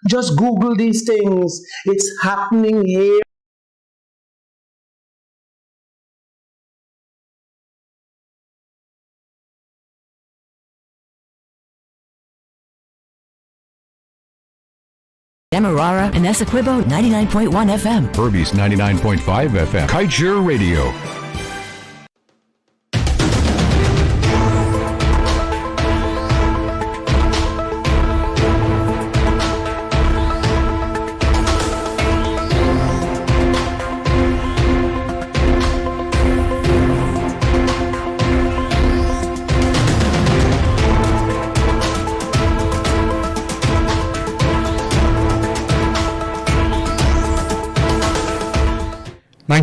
Just Google these things. It's happening here. Demerara and Essequibo 99.1 FM. Furby's 99.5 FM. Kaieteur Radio.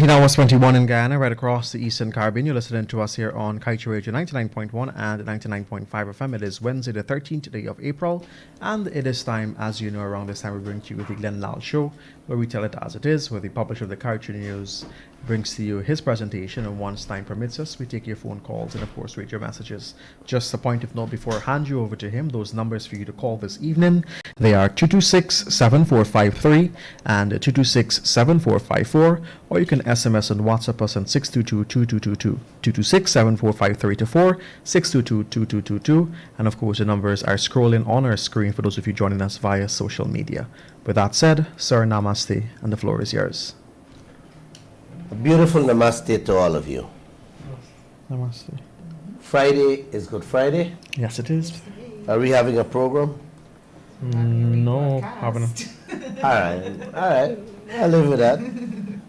Hours 21 in Guyana, right across the Eastern Caribbean. You're listening to us here on Kaieteur Radio 99.1 and 99.5 FM. It is Wednesday, the 13th day of April, and it is time, as you know, around this time we bring to you the Lall Show, where we tell it as it is, where the publisher of the Kaieteur News brings to you his presentation, and once time permits us, we take your phone calls and, of course, radio messages. Just a point of note before I hand you over to him, those numbers for you to call this evening, they are 226-7453 and 226-7454, or you can SMS and WhatsApp us on 622-2222, 226-7453-4, 622-2222, and of course the numbers are scrolling on our screen for those of you joining us via social media. With that said, sir, namaste, and the floor is yours. A beautiful namaste to all of you. Namaste. Friday is Good Friday. Yes, it is. Are we having a program? No, haven't. All right. I'll live with that.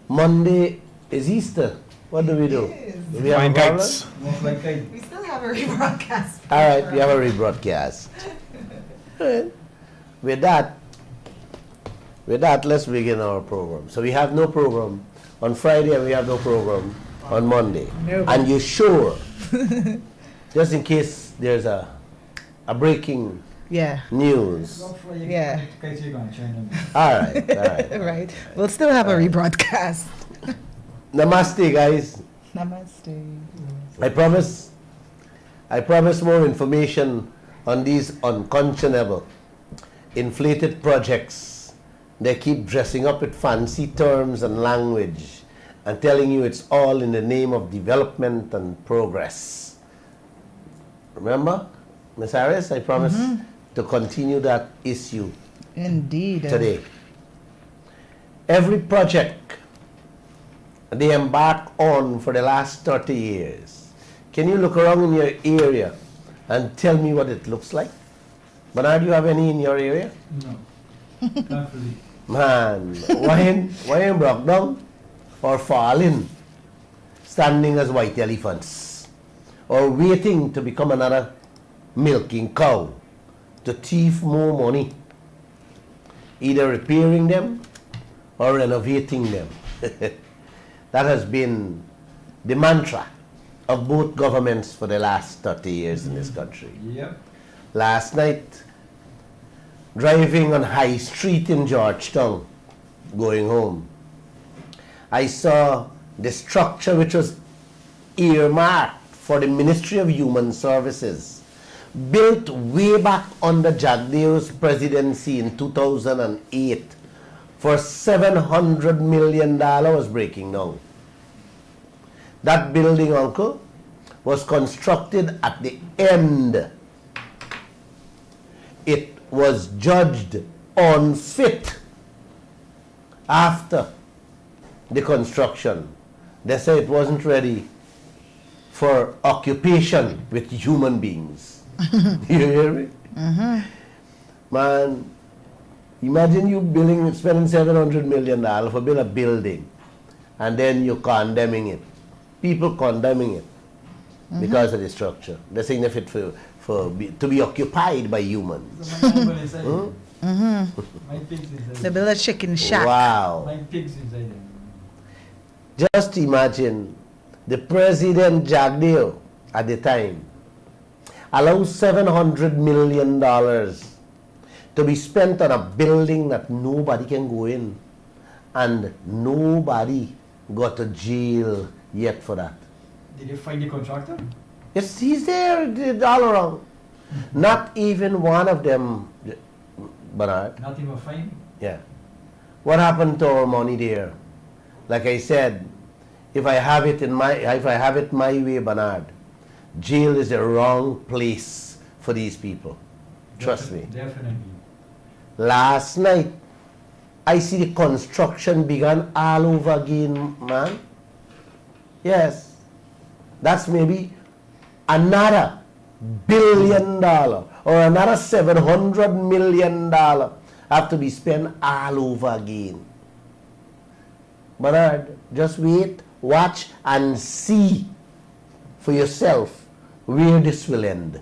Monday is Easter. What do we do? Do we have a problem? We still have a rebroadcast. All right, we have a rebroadcast. All right. With that, let's begin our program. So we have no program on Friday and we have no program on Monday. No. And you sure, just in case there's a breaking news. Yeah. All right. Right. We'll still have a rebroadcast. Namaste, guys. Namaste. I promise more information on these unconscionable, inflated projects. They keep dressing up with fancy terms and language and telling you it's all in the name of development and progress. Remember, Ms. Harris, I promise to continue that issue Indeed. today. Every project they embark on for the last 30 years. Can you look around in your area and tell me what it looks like? Bernard, do you have any in your area? No. Not really. Man, why ain't broke down or falling, standing as white elephants, or waiting to become another milking cow to thief more money, either repairing them or renovating them. That has been the mantra of both governments for the last 30 years in this country. Yep. Last night, driving on High Street in Georgetown, going home, I saw the structure which was earmarked for the Ministry of Human Services, built way back under Jagdeo's presidency in 2008 for $700 million breaking down. That building, uncle, was constructed at the end. It was judged unfit after the construction. They said it wasn't ready for occupation with human beings. You hear me? Man, imagine you spending $700 million for building a building, and then you're condemning it. People condemning it because of the structure. They're saying they're fit to be occupied by humans. So my animal inside. My pigs inside. They build a chicken shack. Wow. My pigs inside. Just imagine the President Jagdeo at the time allows $700 million to be spent on a building that nobody can go in, and nobody got to jail yet for that. Did you find the contractor? Yes, he's there all around. Not even one of them Bernard? Not even fine. Yeah. What happened to our money there? Like I said, if I have it my way, Bernard, jail is the wrong place for these people. Trust me. Definitely. Last night, I see the construction began all over again, man. Yes. That's maybe another $1 billion or another $700 million have to be spent all over again. Bernard, just wait, watch, and see for yourself where this will end.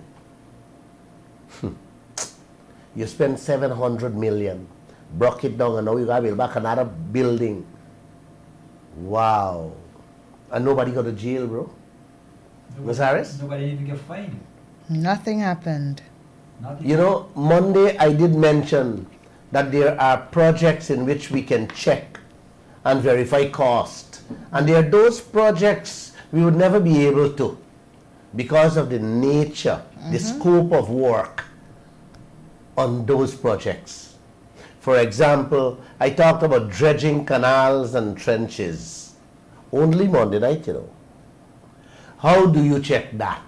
You spend 700 million, broke it down, and now you got to build back another building. Wow. And nobody got to jail, bro. Ms. Harris? Nobody even get fined. Nothing happened. Not You know, Monday I did mention that there are projects in which we can check and verify cost. And there are those projects we would never be able to because of the nature, the scope of work on those projects. For example, I talked about dredging canals and trenches. Only Monday night, you know. How do you check that?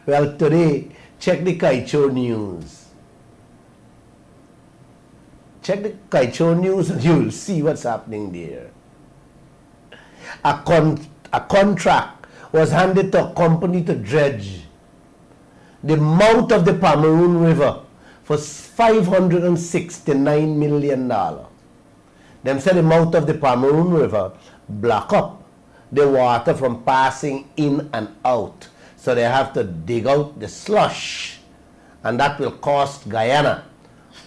Well, today, check the Kaieteur news. Check the Kaieteur news and you will see what's happening there. A contract was handed to a company to dredge the mouth of the Pomeroon River for $569 million. Them said the mouth of the Pomeroon River block up the water from passing in and out. So they have to dig out the slush. And that will cost Guyana,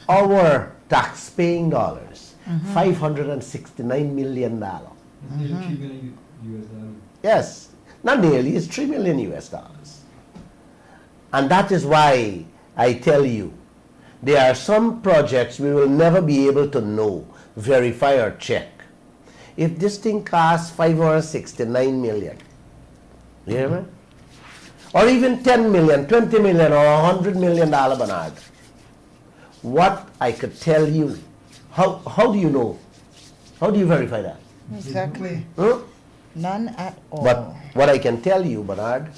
our tax-paying dollars, $569 million. It's nearly $3 million US dollars. Yes, not nearly, it's $3 million US dollars. And that is why I tell you, there are some projects we will never be able to know, verify or check. If this thing costs $569 million, you hear me? Or even $10 million, $20 million, or $100 million, Bernard, what I could tell you, how do you know? How do you verify that? Exactly. Huh? None at all. But what I can tell you, Bernard,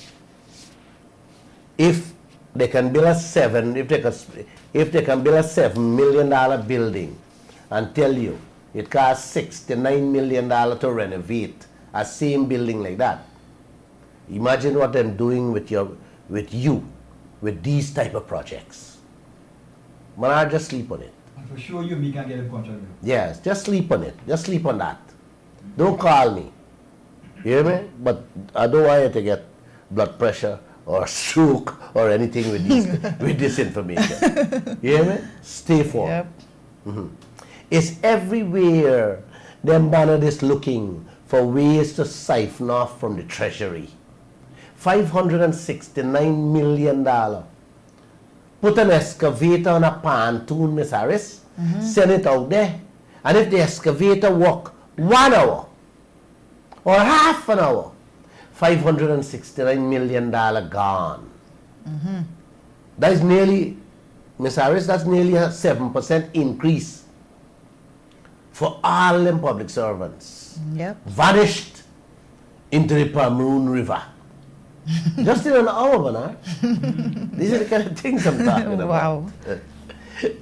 if they can build a $7 million building and tell you it costs $69 million to renovate a same building like that, imagine what I'm doing with you, with these type of projects. Bernard, just sleep on it. And for sure you me can get a contract. Yes, just sleep on it. Just sleep on that. Don't call me. You hear me? But I don't want you to get blood pressure or stroke or anything with this information. You hear me? Stay form. Yep. It's everywhere them banners is looking for ways to siphon off from the treasury. $569 million. Put an excavator on a pontoon, Miss Harris, send it out there, and if the excavator work 1 hour or half an hour, $569 million gone. That is nearly, Miss Harris, that's nearly a 7% increase for all them public servants. Yep. Vanished into the Pomeroon River. Just in an hour, Bernard. These are the kind of things I'm talking about. Wow.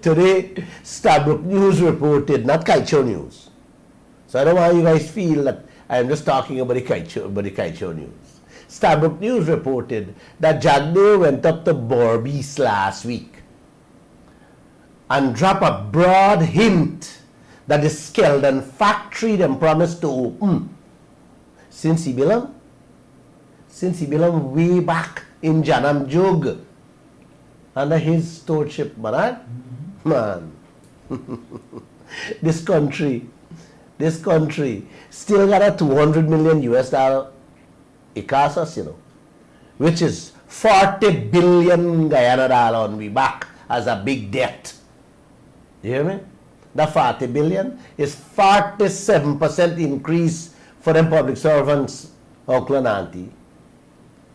Today, Stabrook News reported, not Kaieteur News. So I don't want you guys feel that I'm just talking about the Kaieteur News. Stabrook News reported that Jagdeo went up to Borbies last week and dropped a broad hint that the Skeldon factory them promised to open since he belong way back in Janam Jog under his stewardship, Bernard. Man, this country still got a $200 million US dollar it costs us, you know, which is 40 billion Guyana dollar on we back as a big debt. You hear me? The 40 billion is 47% increase for them public servants, Auckland Auntie.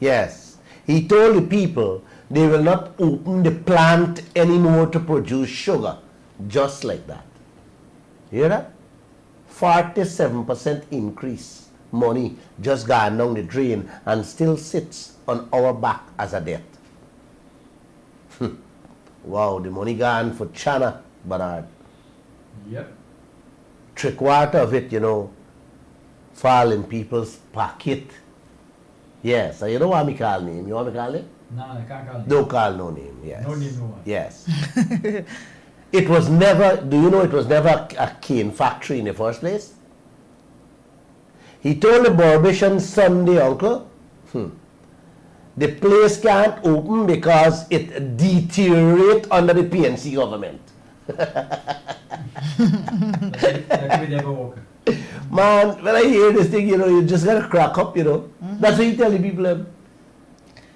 Yes, he told the people They will not open the plant anymore to produce sugar. Just like that. Hear that? 47% increase. Money just gone down the drain and still sits on our back as a debt. Wow, the money gone for China, Bernard. Yep. Three quarter of it, fall in people's pocket. Yes, so you don't want me call name. You want me call it? Nah, I can't call it. Don't call no name, yes. No name, no one. Yes. It was never, do you know it was never a cane factory in the first place? He told the Burbishon Sunday uncle, the place can't open because it deteriorates under the PNC government. That will never work. Man, when I hear this thing, you just gotta crack up, That's what you tell the people.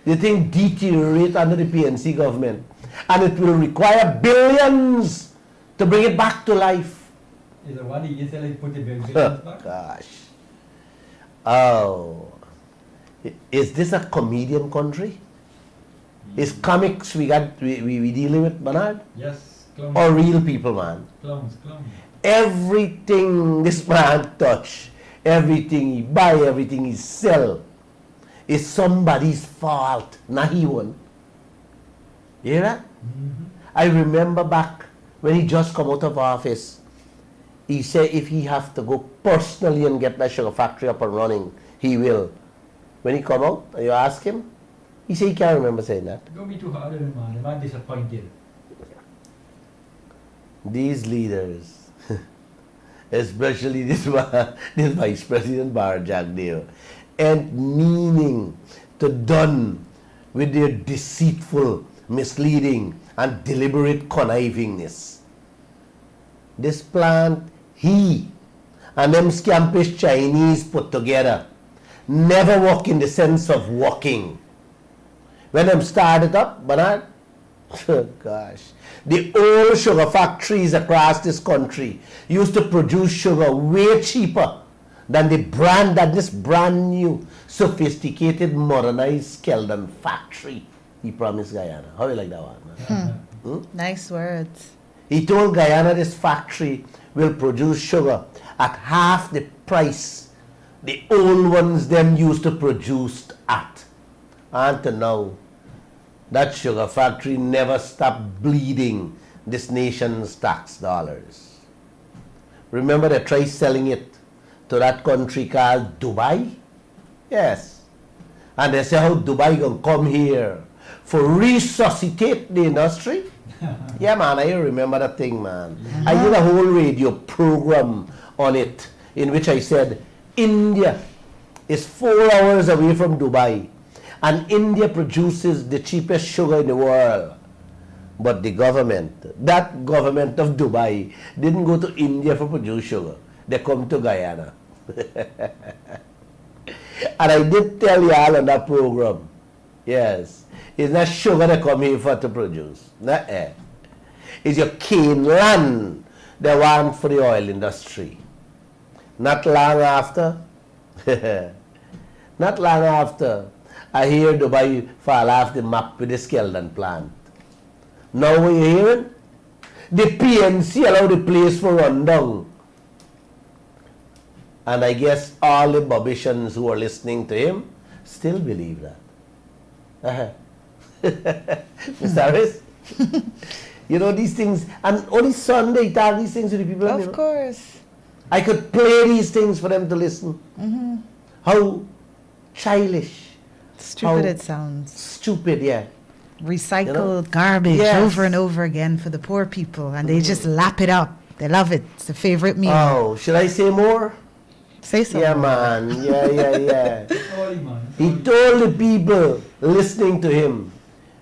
The thing deteriorate under the PNC government. And it will require billions to bring it back to life. Is the one he said like put the billions back? Gosh. Oh. Is this a comedian country? Is comics we dealing with, Bernard? Yes, clowns. Or real people, man? Clowns. Everything this man touch, everything he buy, everything he sell, is somebody's fault, not he one. You hear that? I remember back when he just come out of office, he said if he have to go personally and get that sugar factory up and running, he will. When he come out, and you ask him, he said he can't remember saying that. Don't be too hard on him, man. The man disappointed. These leaders, especially this Vice President Barjagdeo, and meaning to done with their deceitful, misleading, and deliberate connivingness. This plant, he and them scampish Chinese put together, never work in the sense of walking. When them started up, Bernard, gosh, the old sugar factories across this country used to produce sugar way cheaper than this brand new, sophisticated, modernized Skeldon factory he promised Guyana. How you like that one, man? Nice words. He told Guyana this factory will produce sugar at half the price the old ones them used to produce at. And to now, that sugar factory never stopped bleeding this nation's tax dollars. Remember they tried selling it to that country called Dubai? Yes. And they say how Dubai gonna come here for resuscitate the industry? Yeah, man, I remember that thing, man. I did a whole radio program on it in which I said India is 4 hours away from Dubai and India produces the cheapest sugar in the world. But the government, that government of Dubai, didn't go to India for produce sugar. They come to Guyana. And I did tell y'all on that program, yes, it's not sugar they come here for to produce. Not air. It's your cane land they want for the oil industry. Not long after, I hear Dubai fall off the map with the Skeldon plant. Now what you hearing? The PNC allow the place for run down. And I guess all the Burbishons who are listening to him still believe that. Mr. Harris? These things, and only Sunday talk these things to the people. Of course. I could play these things for them to listen. How childish. Stupid how it sounds. Stupid, yeah. Recycled garbage Yes. over and over again for the poor people, and they just lap it up. They love it. It's a favorite meal. Oh, should I say more? Say so. Yeah, man. Yeah. Sorry, man. He told the people listening to him,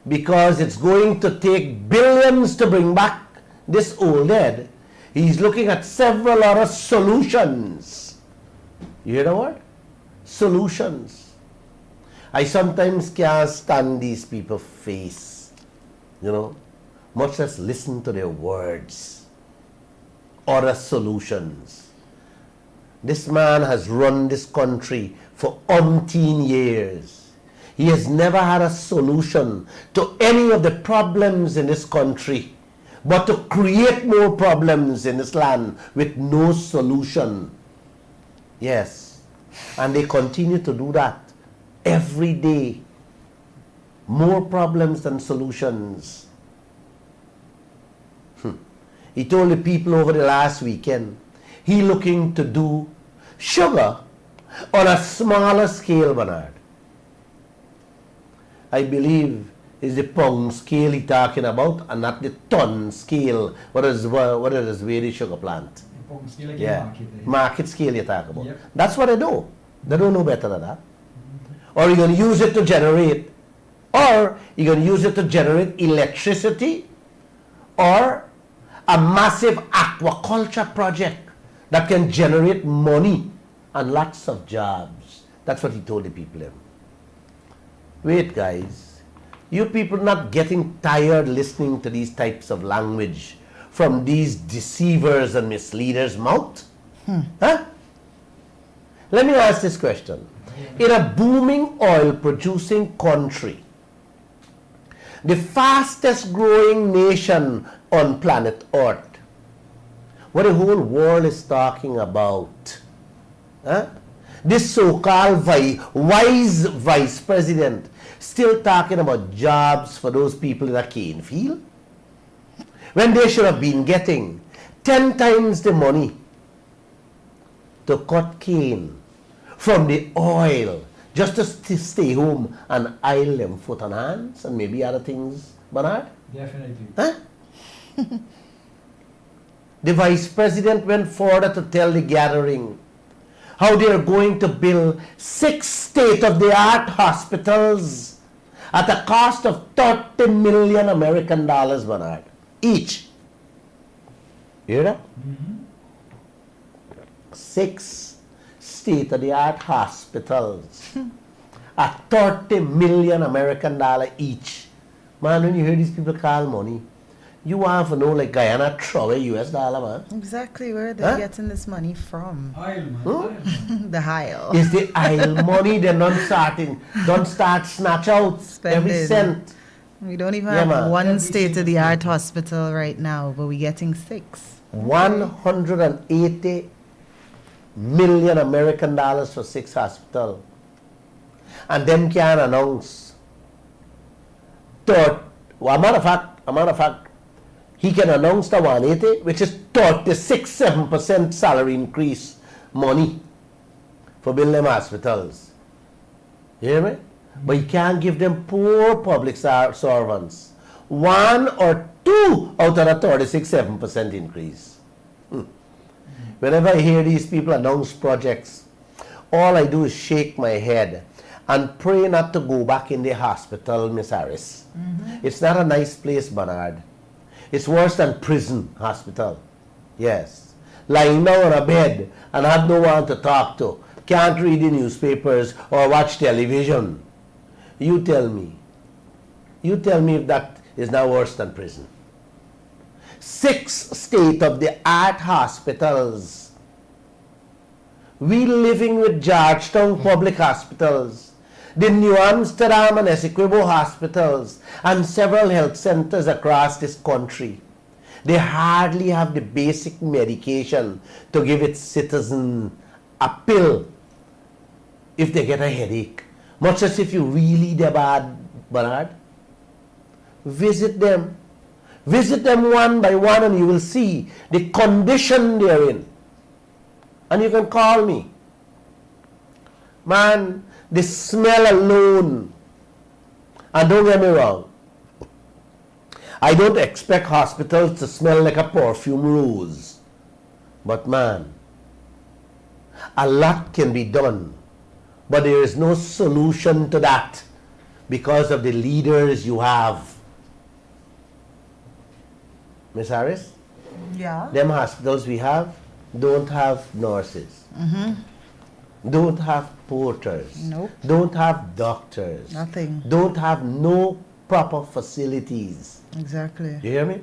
because it's going to take billions to bring back this old dead, he's looking at several other solutions. You hear the word? Solutions. I sometimes can't stand these people's face, much less listen to their words. Other solutions. This man has run this country for umpteen years. He has never had a solution to any of the problems in this country, but to create more problems in this land with no solution. Yes. And they continue to do that every day. More problems than solutions. He told the people over the last weekend, he looking to do sugar on a smaller scale, Bernard. I believe is the pound scale he talking about and not the ton scale. What is where the sugar plant? Yeah, market scale you talk about. Yep. That's what they do. They don't know better than that. Or you're going to use it to generate, or you're going to use it to generate electricity, or a massive aquaculture project that can generate money and lots of jobs. That's what he told the people. Wait, guys. You people not getting tired listening to these types of language from these deceivers and misleaders' mouth? Huh? Let me ask this question. In a booming oil-producing country, the fastest growing nation on planet Earth, what the whole world is talking about, huh? This so-called wise vice president still talking about jobs for those people in a cane field, when they should have been getting 10 times the money to cut cane from the oil just to stay home and idle them foot and hands and maybe other things, Bernard? Definitely. Huh? The vice president went further to tell the gathering how they are going to build 6 state-of-the-art hospitals at a cost of 30 million American dollars, Bernard, each. You hear that? 6 state-of-the-art hospitals at 30 million American dollar each. Man, when you hear these people call money, you want to know like Guyana throw a US dollar, man. Exactly where they're getting this money from. Oil, man. Oil, man. The Heil. It's the oil money they don't start snatch out every Spending. cent. We don't even Yeah, have man. one Every state-of-the-art single hospital right now, but we're getting 6. 180 million American dollars for 6 hospitals. And them can announce a matter of fact, he can announce the 180, which is 36-7% salary increase money for building them hospitals. You hear me? But he can't give them poor public servants 1 or 2 out of the 36-7% increase. Whenever I hear these people announce projects, all I do is shake my head and pray not to go back in the hospital, Miss Harris. It's not a nice place, Bernard. It's worse than prison hospital. Yes. Lying down on a bed and have no one to talk to. Can't read the newspapers or watch television. You tell me. You tell me if that is not worse than prison. 6 state-of-the-art hospitals. We living with Georgetown Public Hospitals, the New Amsterdam and Essequibo hospitals, and several health centers across this country. They hardly have the basic medication to give its citizens a pill if they get a headache. Much as if you really they're bad, Bernard. Visit them. Visit them one by one and you will see the condition they're in. And you can call me. Man, the smell alone. And don't get me wrong. I don't expect hospitals to smell like a perfume rose. But man, a lot can be done. But there is no solution to that because of the leaders you have. Miss Harris? Yeah. Them hospitals we have don't have nurses. Don't have porters. Nope. Don't have doctors. Nothing. Don't have no proper facilities. Exactly. You hear me?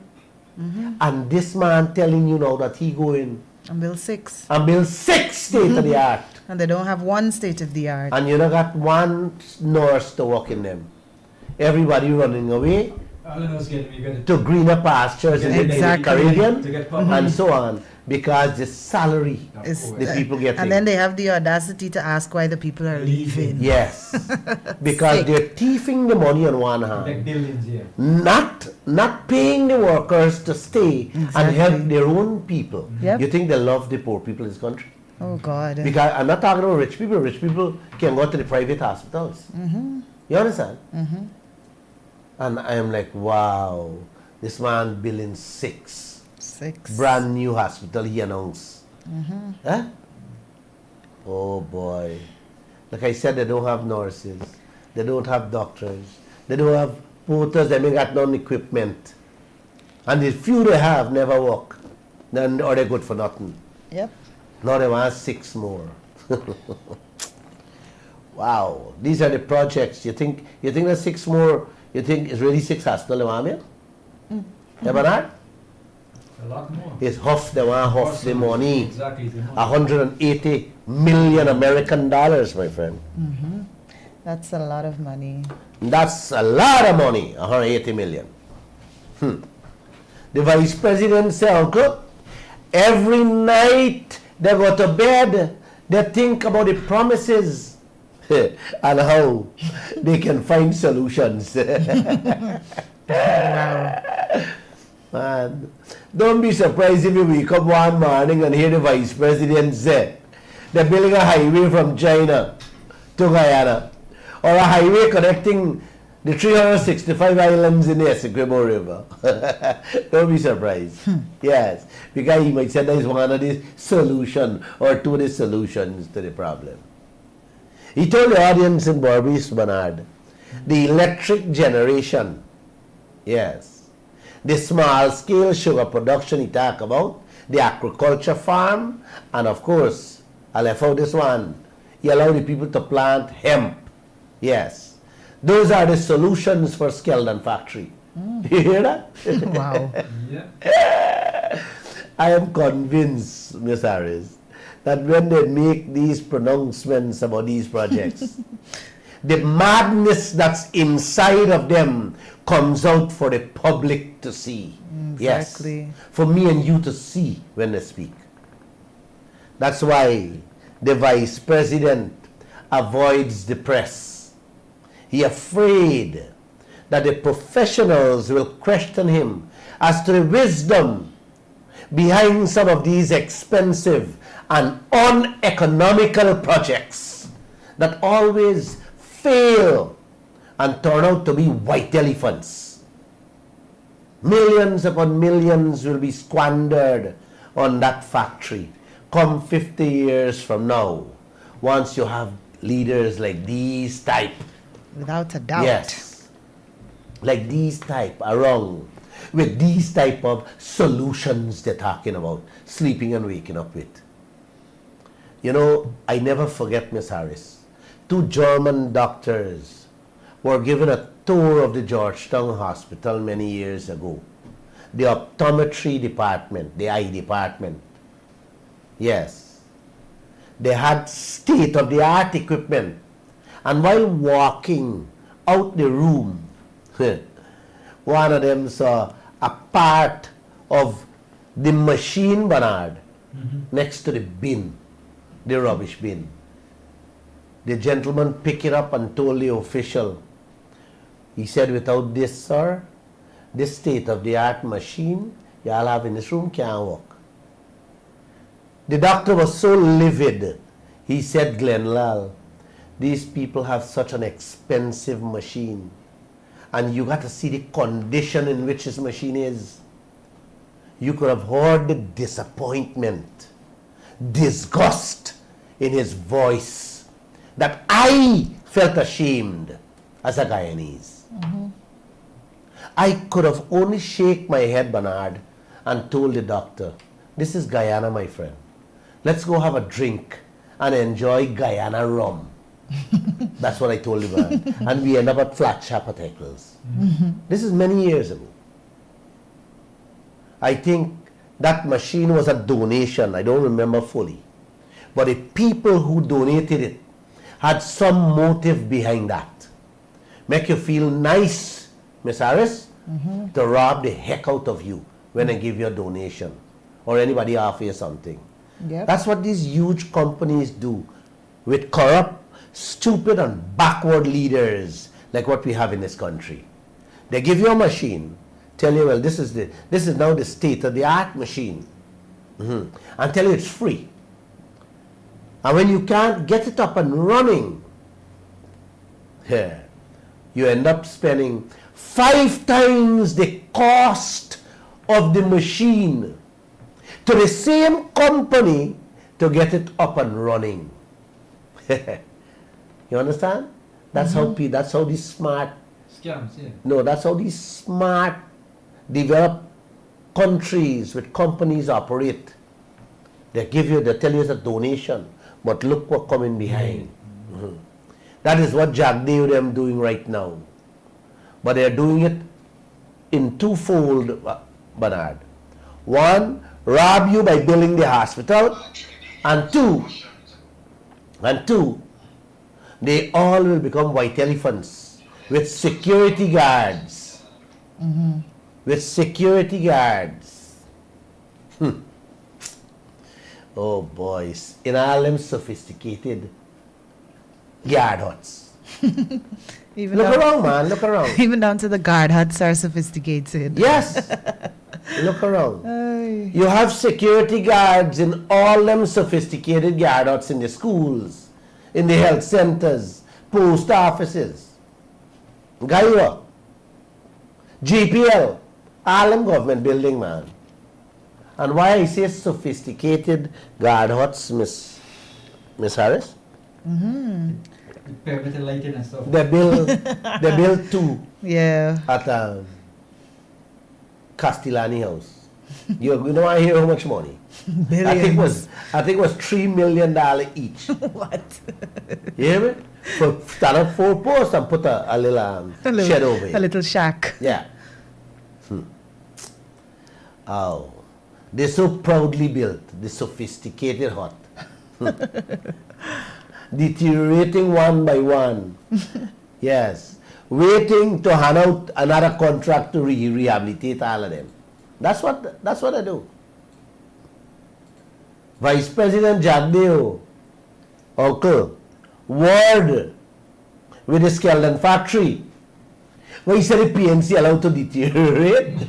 And this man telling you now that he going And Bill 6. and build 6 state of the art. And they don't have one state of the art. And you don't got one nurse to work in them. Everybody running away All I know is you get to greener pastures in the Exactly. Caribbean to get and so on, because the salary Is- the people get. And then they have the audacity to ask why the people are leaving. Yes, because Sick. they're thieving the money on one like hand, billions, yeah. not paying the workers to stay and help Exactly. their own people. Yep. You think they love the poor people in this country? Oh, God. Because I'm not talking about rich people. Rich people can go to the private hospitals. You understand? And I am like, wow, this man building 6 6. brand new hospital he announced. Huh? Oh boy. Like I said, they don't have nurses. They don't have doctors. They don't have porters. They ain't got none equipment. And the few they have never work. Then or they're good for nothing. Yep. Now they want 6 more. Wow. These are the projects. You think there's 6 more? You think it's really 6 hospitals they want here? Yeah, Bernard? A lot more. It's huff, they want huff the money. Exactly, the money. 180 million American dollars, my friend. That's a lot of money. That's a lot of money, 180 million. The vice president said, Uncle, every night they go to bed, they think about the promises and how they can find solutions. Man, don't be surprised if you wake up one morning and hear the vice president say they're building a highway from China to Guyana, or a highway connecting the 365 islands in the Essequibo River. Don't be surprised. Yes, because he might say that is one of the solution or two of the solutions to the problem. He told the audience in Berbice, Bernard, the electric generation, yes, the small-scale sugar production he talked about, the agriculture farm, and of course, I left out this one, he allowed the people to plant hemp. Yes, those are the solutions for Skeldon factory. You hear that? Wow. Yeah. I am convinced, Miss Harris, that when they make these pronouncements about these projects, the madness that's inside of them comes out for the public to see. Exactly. Yes, for me and you to see when they speak. That's why the vice president avoids the press. He afraid that the professionals will question him as to the wisdom behind some of these expensive and uneconomical projects that always fail and turn out to be white elephants. Millions upon millions will be squandered on that factory come 50 years from now, once you have leaders like these type. Without a doubt. Yes, like these type around with these type of solutions they're talking about, sleeping and waking up with. You know, I never forget, Miss Harris, 2 German doctors were given a tour of the Georgetown Hospital many years ago. The optometry department, the eye department. Yes. They had state-of-the-art equipment. And while walking out the room, one of them saw a part of the machine, Bernard, next to the bin, the rubbish bin. The gentleman picked it up and told the official, he said, without this, sir, this state-of-the-art machine y'all have in this room can't work. The doctor was so livid, he said, Glenn Lall, these people have such an expensive machine, and you got to see the condition in which this machine is. You could have heard the disappointment, disgust in his voice, that I felt ashamed as a Guyanese. I could have only shake my head, Bernard, and told the doctor, this is Guyana, my friend. Let's go have a drink and enjoy Guyana rum. That's what I told him, man. And we end up at Flat Chapatecles. This is many years ago. I think that machine was a donation. I don't remember fully. But the people who donated it had some motive behind that. Make you feel nice, Miss Harris, to rob the heck out of you when they give you a donation or anybody offer you something. Yep. That's what these huge companies do with corrupt, stupid, and backward leaders like what we have in this country. They give you a machine, tell you, well, this is now the state-of-the-art machine, and tell you it's free. And when you can't get it up and running, you end up spending 5 times the cost of the machine to the same company to get it up and running. You understand? That's how these smart, Scams, yeah. no, that's how these smart, developed countries with companies operate. They tell you it's a donation, but look what coming behind. That is what Jagdeo them doing right now. But they're doing it in twofold, Bernard. One, rob you by building the hospital, and two, they all will become white elephants with security guards. With security guards. Oh boys, in all them sophisticated guard huts. Even Look down, around, man, look around. even down to the guard huts are sophisticated. Yes, look around. Ay. You have security guards in all them sophisticated guard huts in the schools, in the health centers, post offices, Guyana, GPL, all them government building, man. And why I say sophisticated guard huts, Miss Harris? With perimeter lighting and stuff. They built 2 Yeah. at Castellani House. You know, I hear how much money. Billions. I think it was $3 million each. What? You hear me? For stand up 4 posts and put a little shed over it. A little shack. Yeah. Oh, they so proudly built the sophisticated hut. Deteriorating one by one. Yes. Waiting to hand out another contract to rehabilitate all of them. That's what I do. Vice President Jagdeo, uncle, word with the Skeldon factory. Well, he said the PNC allowed to deteriorate.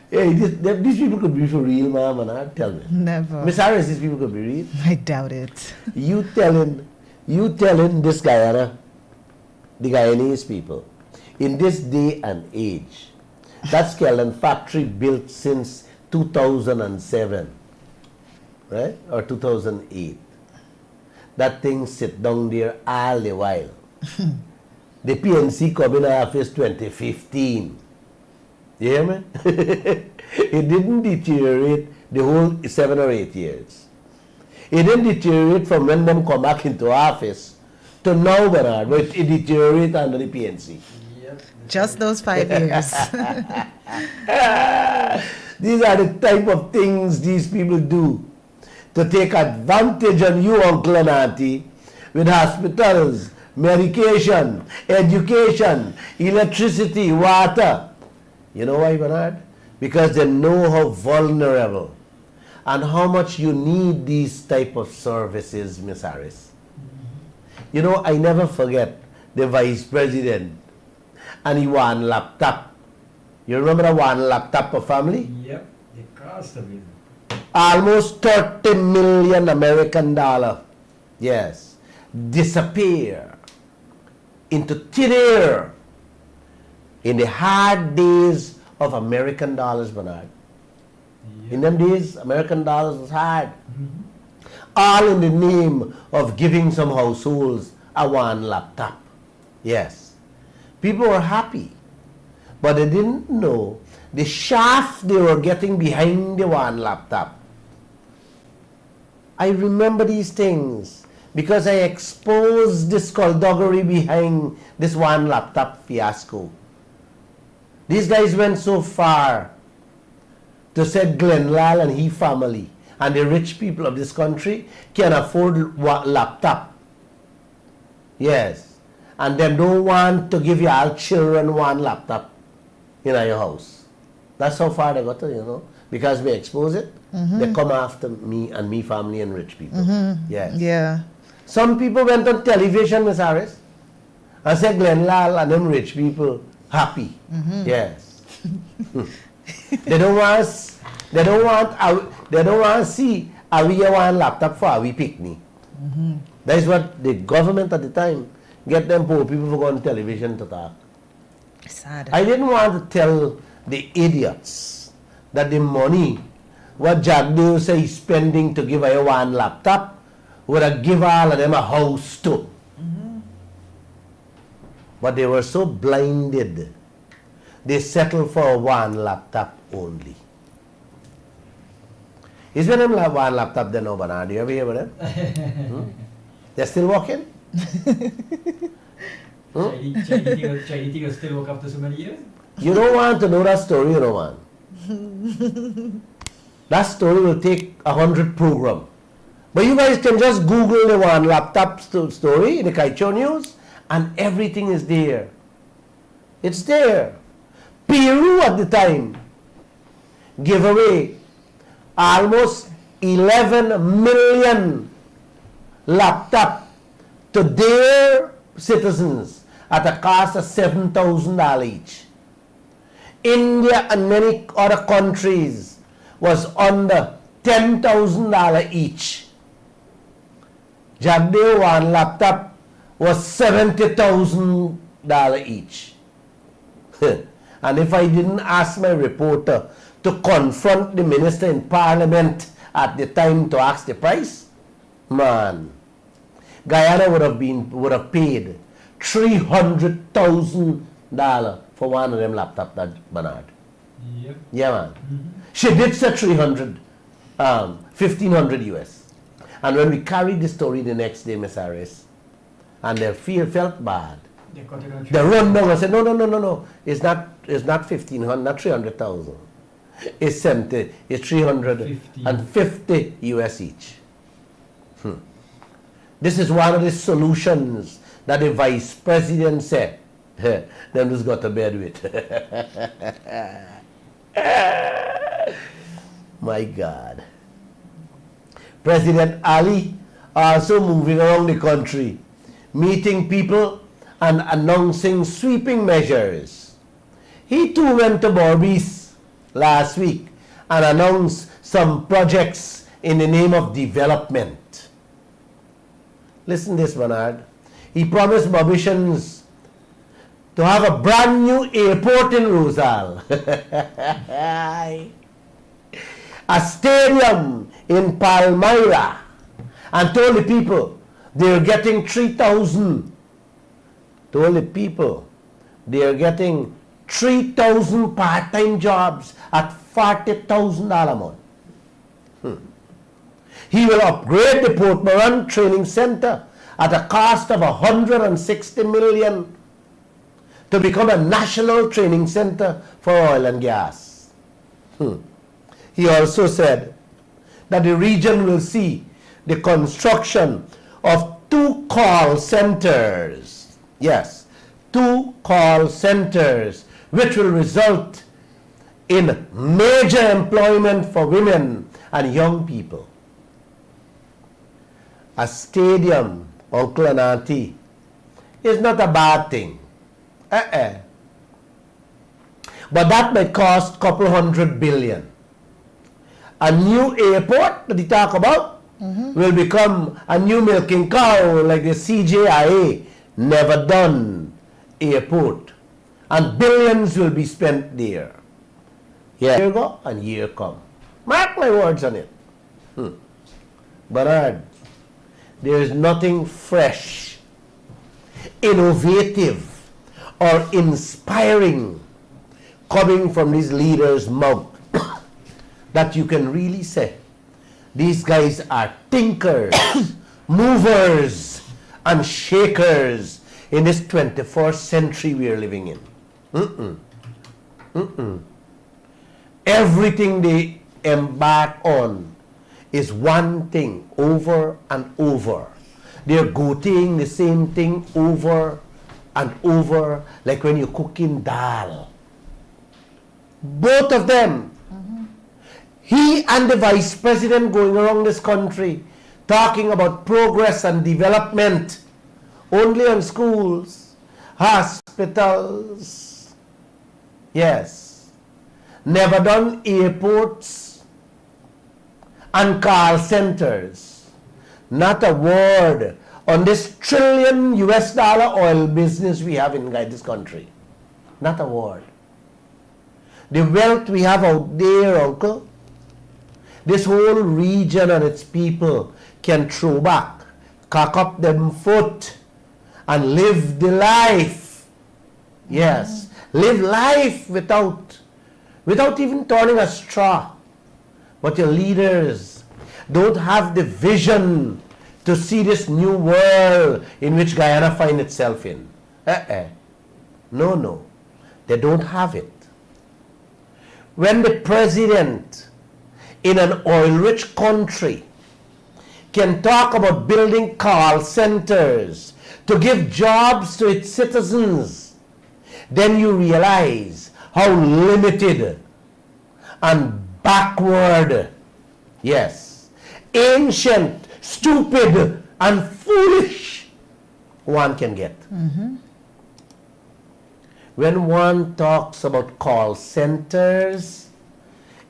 Hey, these people could be for real, ma'am, and tell me. Never. Miss Harris, these people could be real. I doubt it. You telling this Guyana, the Guyanese people, in this day and age, that Skeldon factory built since 2007, right? Or 2008. That thing sit down there all the while. The PNC come in office 2015. You hear me? It didn't deteriorate the whole 7 or 8 years. It didn't deteriorate from when them come back into office to now, Bernard, but it deteriorated under the PNC. Yep. Just those 5 years. These are the type of things these people do to take advantage of you, uncle and auntie, with hospitals, medication, education, electricity, water. You know why, Bernard? Because they know how vulnerable and how much you need these type of services, Miss Harris. You know, I never forget the vice president and he one laptop. You remember the one laptop for family? Yep. The cost of it. Almost 30 million American dollar. Yes. Disappear into thin air in the hard days of American dollars, Bernard. Yep. In them days, American dollars was hard. All in the name of giving some households a one laptop. Yes. People were happy, but they didn't know the shaft they were getting behind the one laptop. I remember these things because I exposed the skullduggery behind this one laptop fiasco. These guys went so far to say Lall and his family and the rich people of this country can afford laptop. Yes. And them don't want to give your children one laptop in your house. That's how far they got to, you know. Because we expose it, they come after me and me family and rich people. Yes. Yeah. Some people went on television, Miss Harris, and said Lall and them rich people happy. Yes. They don't want to see a we one laptop for a we picnic. That is what the government at the time get them poor people for going on television to talk. Sad. I didn't want to tell the idiots that the money what Jagdev say he's spending to give away one laptop would have give all of them a house too. But they were so blinded, they settled for one laptop only. Is there them one laptop there now, Bernard? Do you ever hear about them? They're still working? Charity will still work after so many years? You don't want to know that story, you know, man. That story will take 100 program. But you guys can just Google the one laptop story in the Kaieteur news and everything is there. It's there. Peru at the time gave away almost 11 million laptop to their citizens at a cost of $7,000 each. India and many other countries was under $10,000 each. Jagdev one laptop was $70,000 each. And if I didn't ask my reporter to confront the minister in parliament at the time to ask the price, man, Guyana would have paid $300,000 for one of them laptop, that Bernard. Yep. Yeah, man. She did say 1,500 US. And when we carried the story the next day, Miss Harris, and they felt bad, They cut it on they run down and said, no. It's not 1,500, not 300,000. It's 70, it's 350 US each. This is one of the solutions that the vice president said. Them just got to bed with. My God. President Ali also moving around the country, meeting people and announcing sweeping measures. He too went to Borbis last week and announced some projects in the name of development. Listen to this, Bernard. He promised Bobitians to have a brand new airport in Rosal. A stadium in Palmyra, and told the people they're getting 3,000. Told the people they're getting 3,000 part-time jobs at $40,000 a month. He will upgrade the Port Moran Training Center at a cost of $160 million to become a national training center for oil and gas. He also said that the region will see the construction of 2 call centers. Yes, 2 call centers, which will result in major employment for women and young people. A stadium, uncle and auntie, is not a bad thing. But that may cost a couple $100 billion. A new airport that they talk about will become a new milking cow like the CJIA never done airport. And billions will be spent there. Yeah. Here go and here come. Mark my words on it. Bernard, there is nothing fresh, innovative, or inspiring coming from these leaders' mouth that you can really say these guys are thinkers, movers, and shakers in this 21st century we are living in. Everything they embark on is one thing over and over. They're goating the same thing over and over, like when you're cooking dal. Both of them. He and the vice president going around this country talking about progress and development only on schools, hospitals, yes, never done airports and call centers. Not a word on this trillion US dollar oil business we have in this country. Not a word. The wealth we have out there, uncle, this whole region and its people can throw back, cock up them foot, and live the life. Yes, live life without even turning a straw. But your leaders don't have the vision to see this new world in which Guyana finds itself in. No, they don't have it. When the president in an oil-rich country can talk about building call centers to give jobs to its citizens, then you realize how limited and backward, yes, ancient, stupid, and foolish one can get. When one talks about call centers,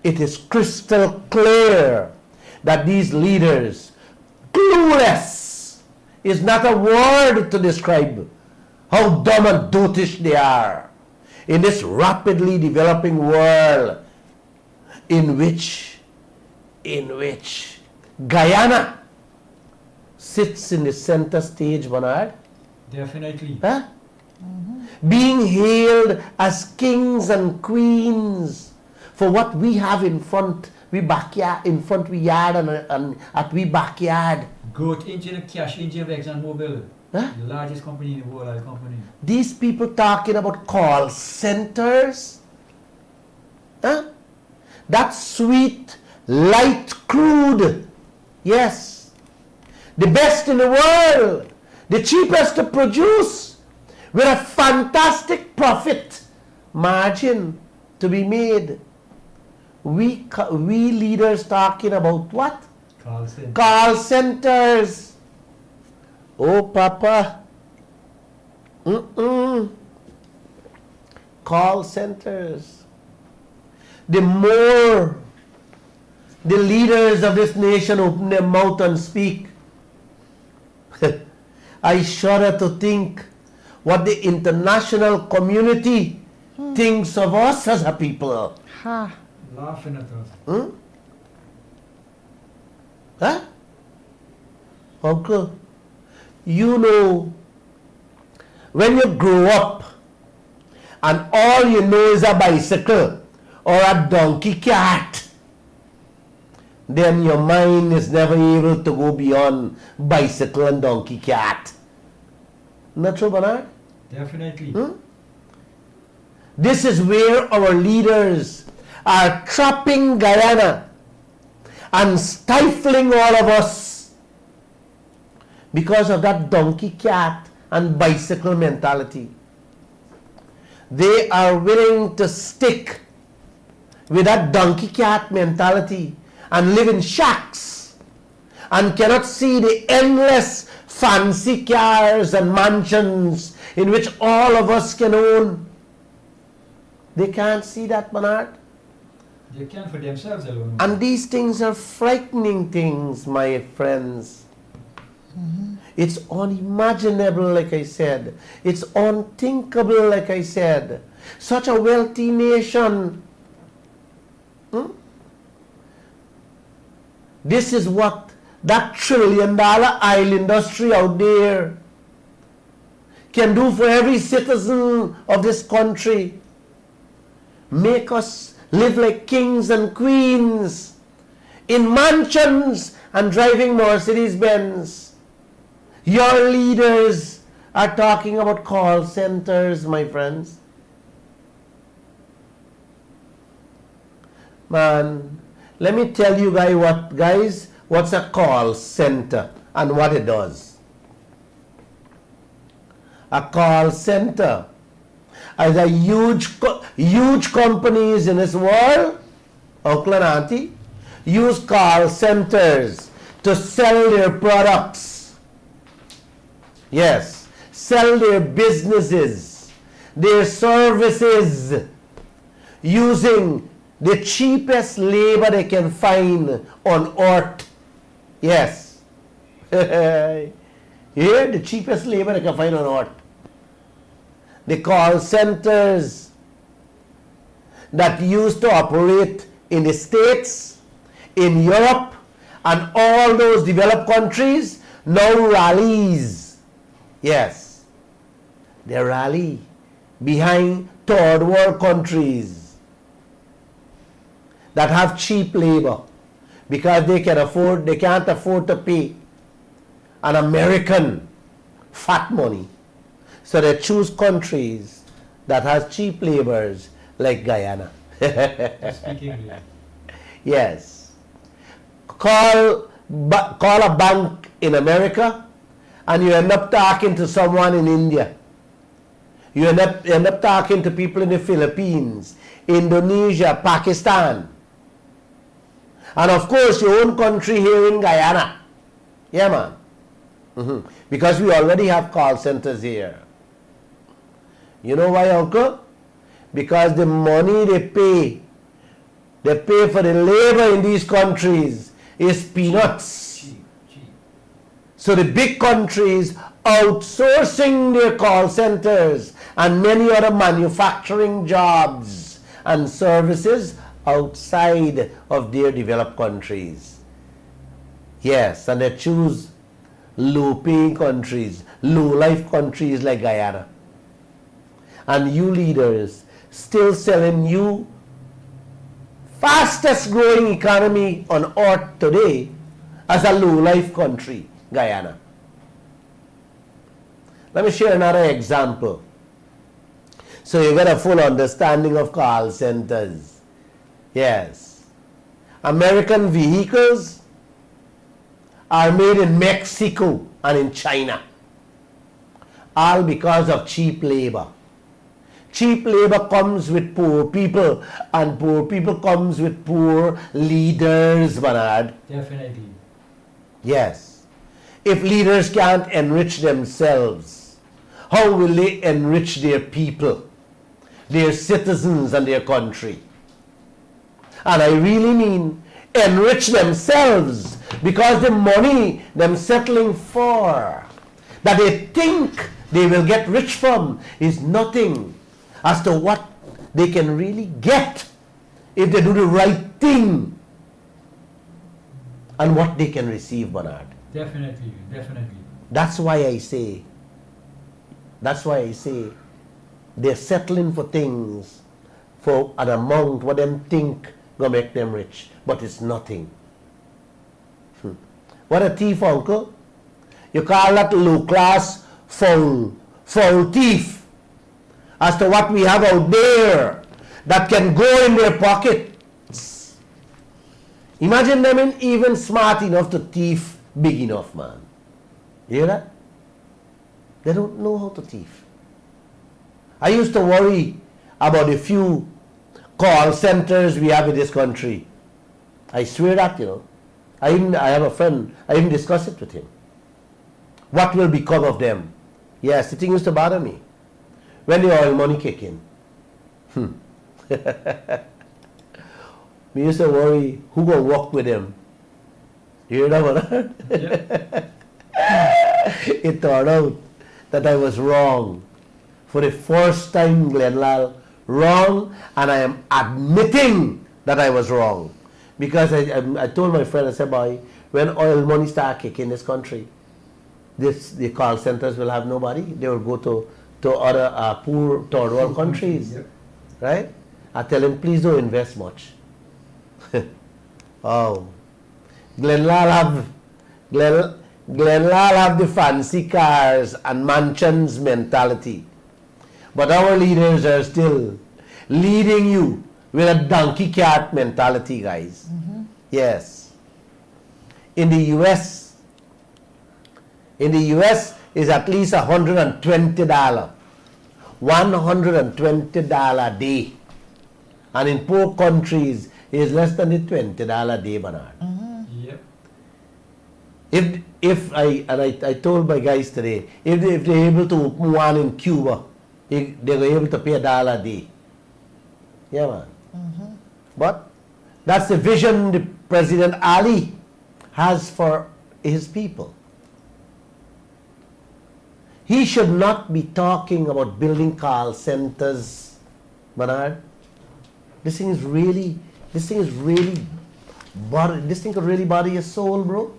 it is crystal clear that these leaders, clueless is not a word to describe how dumb and dotish they are in this rapidly developing world in which Guyana sits in the center stage, Bernard. Definitely. Huh? Being hailed as kings and queens for what we have in front, we backyard, in front we yard and at we backyard. Growth engine, cash engine of ExxonMobil. Huh? The largest company in the world, oil company. These people talking about call centers. Huh? That sweet, light crude. Yes. The best in the world. The cheapest to produce. With a fantastic profit margin to be made. We leaders talking about what? Call center. Call centers. Oh, Papa. Call centers. The more the leaders of this nation open their mouth and speak, I shudder to think what the international community thinks of us as a people. Laughing at us. Huh? Uncle, you know, when you grow up and all you know is a bicycle or a donkey cart, then your mind is never able to go beyond bicycle and donkey cart. Not true, Bernard? Definitely. This is where our leaders are trapping Guyana and stifling all of us because of that donkey cart and bicycle mentality. They are willing to stick with that donkey cart mentality and live in shacks and cannot see the endless fancy cars and mansions in which all of us can own. They can't see that, Bernard. They can for themselves alone. And these things are frightening things, my friends. It's unimaginable, like I said. It's unthinkable, like I said. Such a wealthy nation. This is what that $1 trillion oil industry out there can do for every citizen of this country. Make us live like kings and queens in mansions and driving Mercedes-Benz. Your leaders are talking about call centers, my friends. Man, let me tell you guys, what's a call center and what it does. A call center is a huge companies in this world, uncle and auntie, use call centers to sell their products. Yes, sell their businesses, their services, using the cheapest labor they can find on earth. Yes. Here, the cheapest labor they can find on earth. The call centers that used to operate in the States, in Europe, and all those developed countries now rallies. Yes. They rally behind third world countries that have cheap labor because they can't afford to pay an American fat money. So they choose countries that has cheap laborers like Guyana. Speaking Yes. Call a bank in America and you end up talking to someone in India. You end up talking to people in the Philippines, Indonesia, Pakistan. And of course, your own country here in Guyana. Yeah, man. Because we already have call centers here. You know why, uncle? Because the money they pay for the labor in these countries is peanuts. So the big countries outsourcing their call centers and many other manufacturing jobs and services outside of their developed countries. Yes, and they choose low-paying countries, low-life countries like Guyana. And you leaders still selling you fastest growing economy on earth today as a low-life country, Guyana. Let me share another example so you get a full understanding of call centers. Yes. American vehicles are made in Mexico and in China, all because of cheap labor. Cheap labor comes with poor people, and poor people comes with poor leaders, Bernard. Definitely. Yes. If leaders can't enrich themselves, how will they enrich their people, their citizens and their country? And I really mean enrich themselves, because the money they're settling for, that they think they will get rich from, is nothing as to what they can really get if they do the right thing and what they can receive, Bernard. Definitely. That's why I say they're settling for things for an amount what them think gonna make them rich, but it's nothing. What a thief, uncle. You call that low class foul thief, as to what we have out there that can go in their pockets. Imagine them ain't even smart enough to thief big enough, man. You hear that? They don't know how to thief. I used to worry about the few call centers we have in this country. I swear that, you know. I have a friend, I even discussed it with him. What will become of them? Yes, the thing used to bother me. When the oil money kick in. We used to worry who gonna walk with them. You hear that one? Yeah. It turned out that I was wrong. For the first time, Glenn Lall, wrong, and I am admitting that I was wrong. Because I told my friend, I said, boy, when oil money start kicking in this country, the call centers will have nobody. They will go to other poor third world countries. Yep. Right? I tell him, please don't invest much. Oh. Glenn Lall have the fancy cars and mansions mentality. But our leaders are still leading you with a donkey cart mentality, guys. Yes. In the US is at least $120. $120 a day. And in poor countries, is less than the $20 a day, Bernard. Yep. I told my guys today, if they're able to open one in Cuba, they're able to pay $1 a day. Yeah, man. But that's the vision the President Ali has for his people. He should not be talking about building call centers, Bernard. This thing could really bother your soul, bro.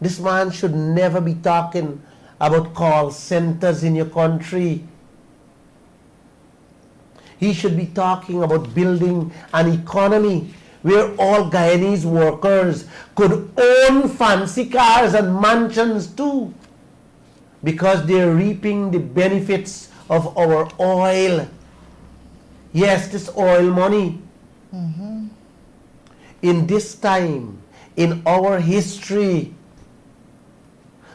This man should never be talking about call centers in your country. He should be talking about building an economy where all Guyanese workers could own fancy cars and mansions too, because they're reaping the benefits of our oil. Yes, this oil money. In this time, in our history,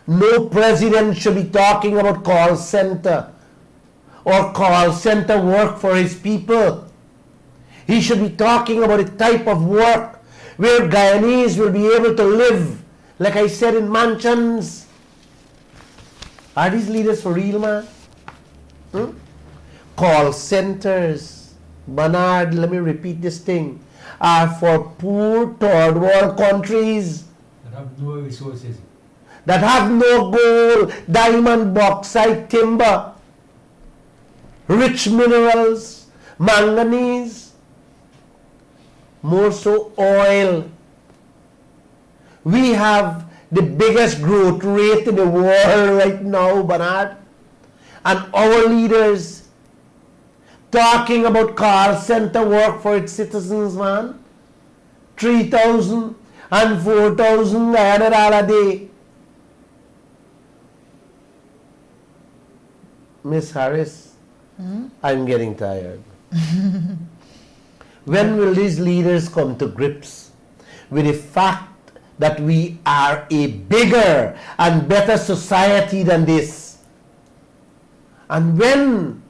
no president should be talking about call center or call center work for his people. He should be talking about a type of work where Guyanese will be able to live, like I said, in mansions. Are these leaders for real, man? Call centers, Bernard, let me repeat this thing, are for poor third world countries That have no resources. that have no gold, diamond, bauxite, timber, rich minerals, manganese, more so oil. We have the biggest growth rate in the world right now, Bernard. And our leaders talking about call center work for its citizens, man. 3,000 and 4,000 Guyana a day. Miss Harris, I'm getting tired. When will these leaders come to grips with the fact that we are a bigger and better society than this? And when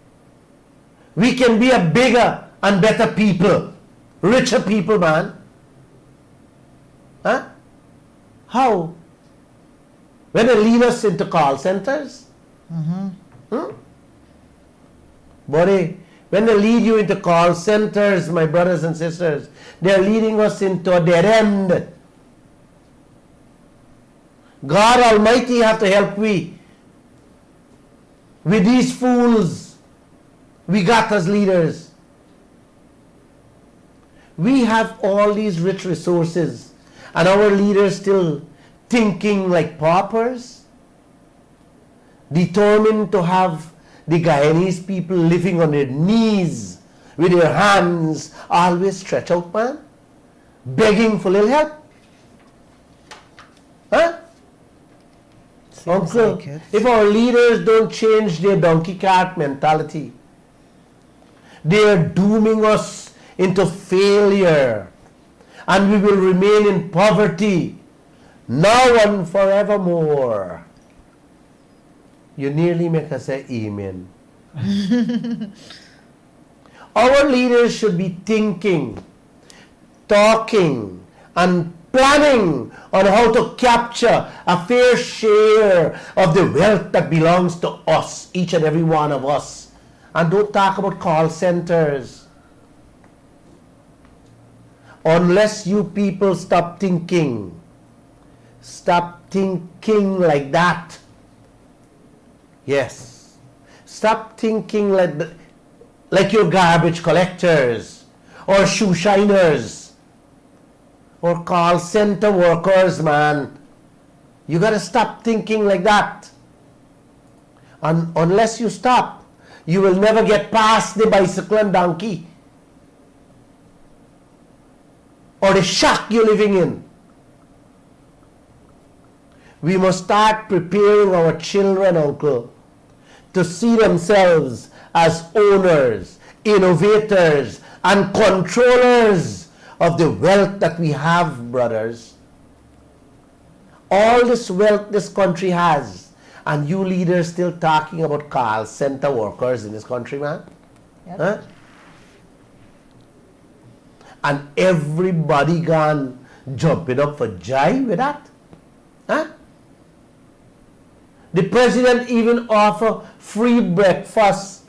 we can be a bigger and better people, richer people, man? Huh? How? When they lead us into call centers? Buddy, when they lead you into call centers, my brothers and sisters, they're leading us into a dead end. God Almighty have to help we with these fools we got as leaders. We have all these rich resources and our leaders still thinking like paupers, determined to have the Guyanese people living on their knees with their hands always stretched out, man, begging for little help. Huh? Uncle, like it. if our leaders don't change their donkey cart mentality, they are dooming us into failure, and we will remain in poverty now and forevermore. You nearly make us say amen. Our leaders should be thinking, talking, and planning on how to capture a fair share of the wealth that belongs to us, each and every one of us. And don't talk about call centers. Unless you people stop thinking like that. Yes. Stop thinking like you're garbage collectors or shoe shiners or call center workers, man. You gotta stop thinking like that. And unless you stop, you will never get past the bicycle and donkey or the shack you're living in. We must start preparing our children, uncle, to see themselves as owners, innovators, and controllers of the wealth that we have, brothers. All this wealth this country has, and you leaders still talking about call center workers in this country, man? Yep. Huh? And everybody gone jumping up for joy with that? Huh? The president even offer free breakfast,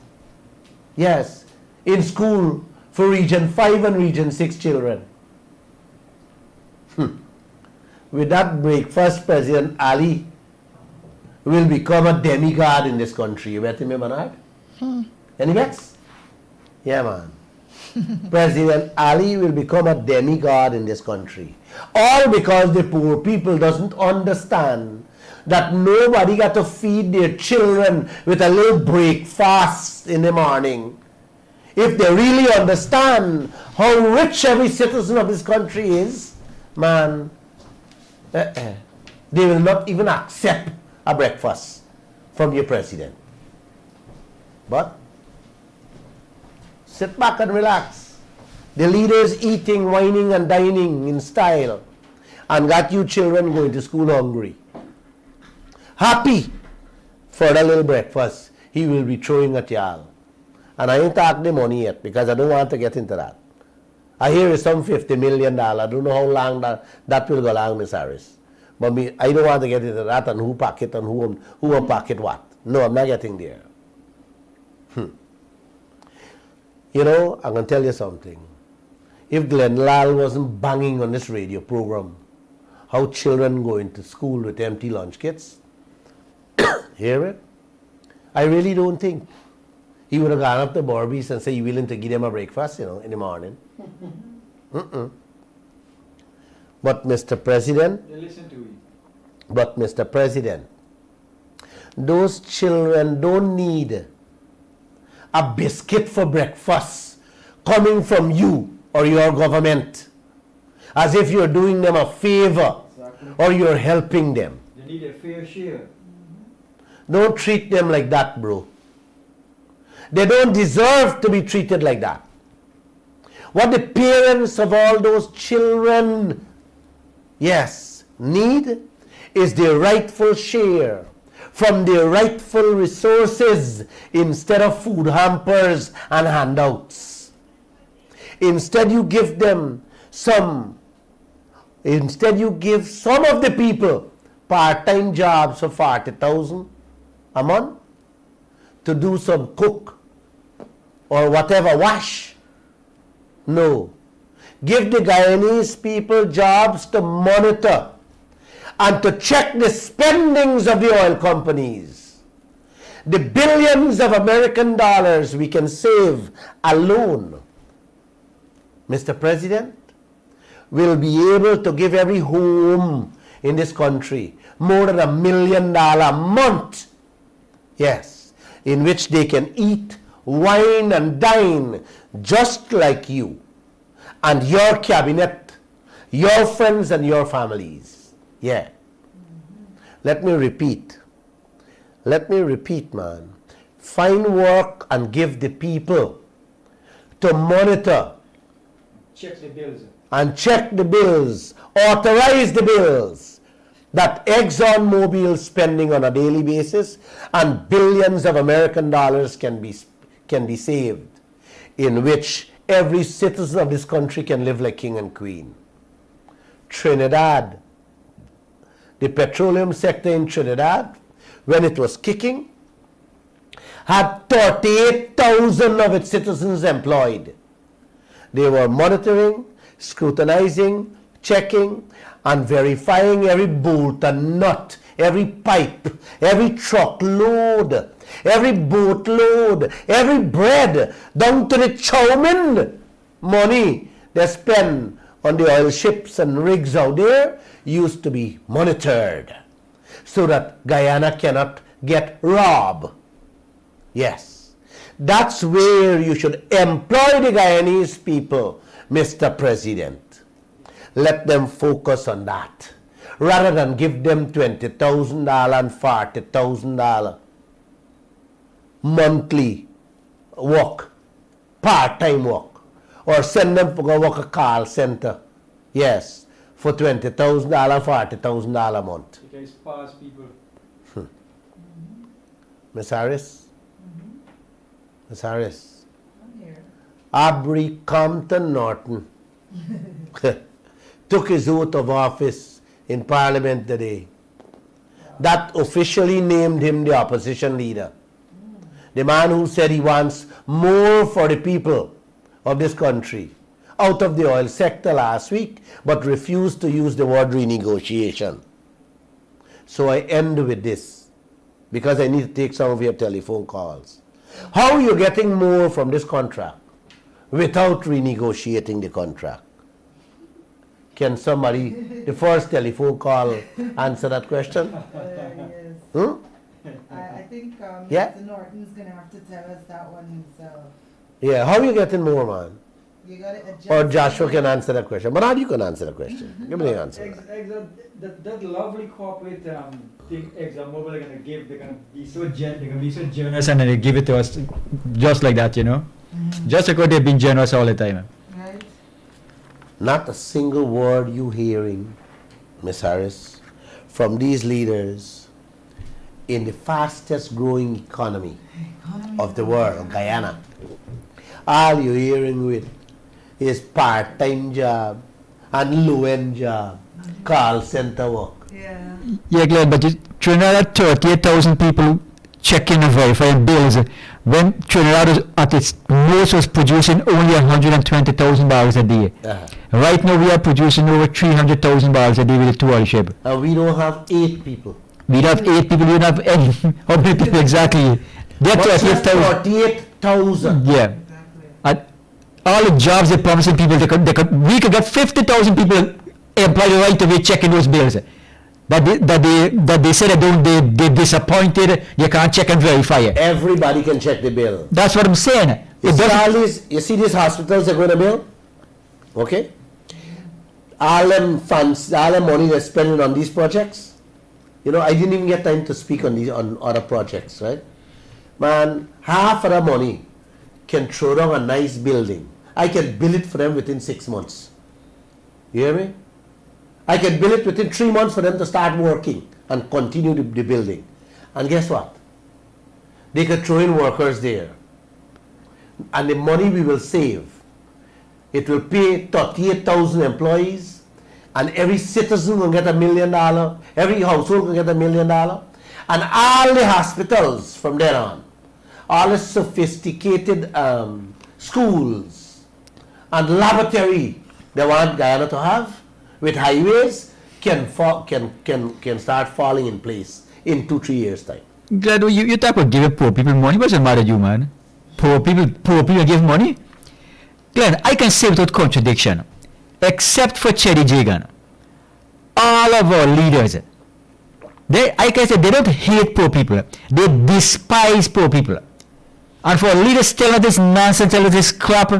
yes, in school for Region 5 and Region 6 children. With that breakfast, President Ali will become a demigod in this country. You bet me, Manard? Any bets? Yeah, man. President Ali will become a demigod in this country. All because the poor people doesn't understand that nobody got to feed their children with a little breakfast in the morning. If they really understand how rich every citizen of this country is, man, they will not even accept a breakfast from your president. But sit back and relax. The leaders eating, whining and dining in style, and got you children going to school hungry. Happy for the little breakfast he will be throwing at y'all. And I ain't talked the money yet because I don't want to get into that. I hear it's some $50 million. I don't know how long that will go long, Miss Harris. But I don't want to get into that and who pack it and who will pack it what. No, I'm not getting there. You know, I'm going to tell you something. If Lall wasn't banging on this radio program, how children go into school with empty lunch kits, hear it? I really don't think he would have gone up to Barbies and said, you willing to give them a breakfast, in the morning. But Mr. President, They listen to you. but Mr. President, those children don't need a biscuit for breakfast coming from you or your government as if you're doing them a favor Exactly. or you're helping them. They need a fair share. Don't treat them like that, bro. They don't deserve to be treated like that. What the parents of all those children, yes, need is their rightful share from their rightful resources instead of food hampers and handouts. Instead you give some of the people part-time jobs for 40,000 a month to do some cook or whatever wash. No. Give the Guyanese people jobs to monitor and to check the spendings of the oil companies. The billions of American dollars we can save alone, Mr. President, will be able to give every home in this country more than $1 million a month. Yes, in which they can eat, wine and dine just like you and your cabinet, your friends and your families. Yeah. Let me repeat, man. Find work and give the people to monitor Check the bills. and check the bills, authorize the bills that ExxonMobil is spending on a daily basis, and billions of American dollars can be saved, in which every citizen of this country can live like king and queen. Trinidad, the petroleum sector in Trinidad, when it was kicking, had 38,000 of its citizens employed. They were monitoring, scrutinizing, checking, and verifying every bolt and nut, every pipe, every truckload, every boatload, every bread, down to the chow mein money they spend on the oil ships and rigs out there used to be monitored so that Guyana cannot get robbed. Yes, that's where you should employ the Guyanese people, Mr. President. Let them focus on that rather than give them $20,000 and $40,000 monthly work, part-time work, or send them to go work a call center. Yes, for $20,000, $40,000 a month. You guys pass people. Miss Harris? Miss Harris? Aubrey Compton Norton took his oath of office in Parliament today. That officially named him the opposition leader. The man who said he wants more for the people of this country out of the oil sector last week, but refused to use the word renegotiation. So I end with this, because I need to take some of your telephone calls. How are you getting more from this contract without renegotiating the contract? Can somebody, the first telephone call, answer that question? Yes. I think Yeah. Mr. Norton's going to have to tell us that one himself. Yeah, how are you getting more, man? You got to adjust. Or Joshua can answer that question. Bernard, you can answer the question. Give me the answer. That lovely corporate thing, ExxonMobil are gonna give. They're gonna be so generous, and then they give it to us just like that, you know. Just because they've been generous all the time. Right? Not a single word you hearing, Miss Harris, from these leaders in the fastest growing economy of the world, Guyana. All you're hearing with is part-time job and low-end job, call center work. Yeah. Yeah, Glenn, but Trinidad had 38,000 people checking and verifying bills. When Trinidad was at its most was producing only 120,000 barrels a day. Right now we are producing over 300,000 barrels a day with the two oil ship. And we don't have 8 people. We don't have 8 people, we don't have any. How many people exactly? They're But just 38,000. 48,000. Yeah. Exactly. And all the jobs they're promising people, we could get 50,000 people employed right away checking those bills. That they said they're disappointed, you can't check and verify it. Everybody can check the bill. That's what I'm saying. You It see, doesn't- you see these hospitals they're going to build? Okay? All them funds, all the money they're spending on these projects, you know, I didn't even get time to speak on other projects, right? Man, half of the money can throw down a nice building. I can build it for them within 6 months. You hear me? I can build it within 3 months for them to start working and continue the building. And guess what? They could throw in workers there. And the money we will save, it will pay 38,000 employees, and every citizen will get $1 million, every household will get $1 million, and all the hospitals from there on, all the sophisticated schools and laboratory they want Guyana to have with highways can start falling in place in 2-3 years time. Glad you talk about giving poor people money. What's the matter with you, man? Poor people give money? Glenn, I can say without contradiction, except for Cherry Jagan, all of our leaders, I can say they don't hate poor people, they despise poor people. And for leaders telling this nonsense, telling this crap,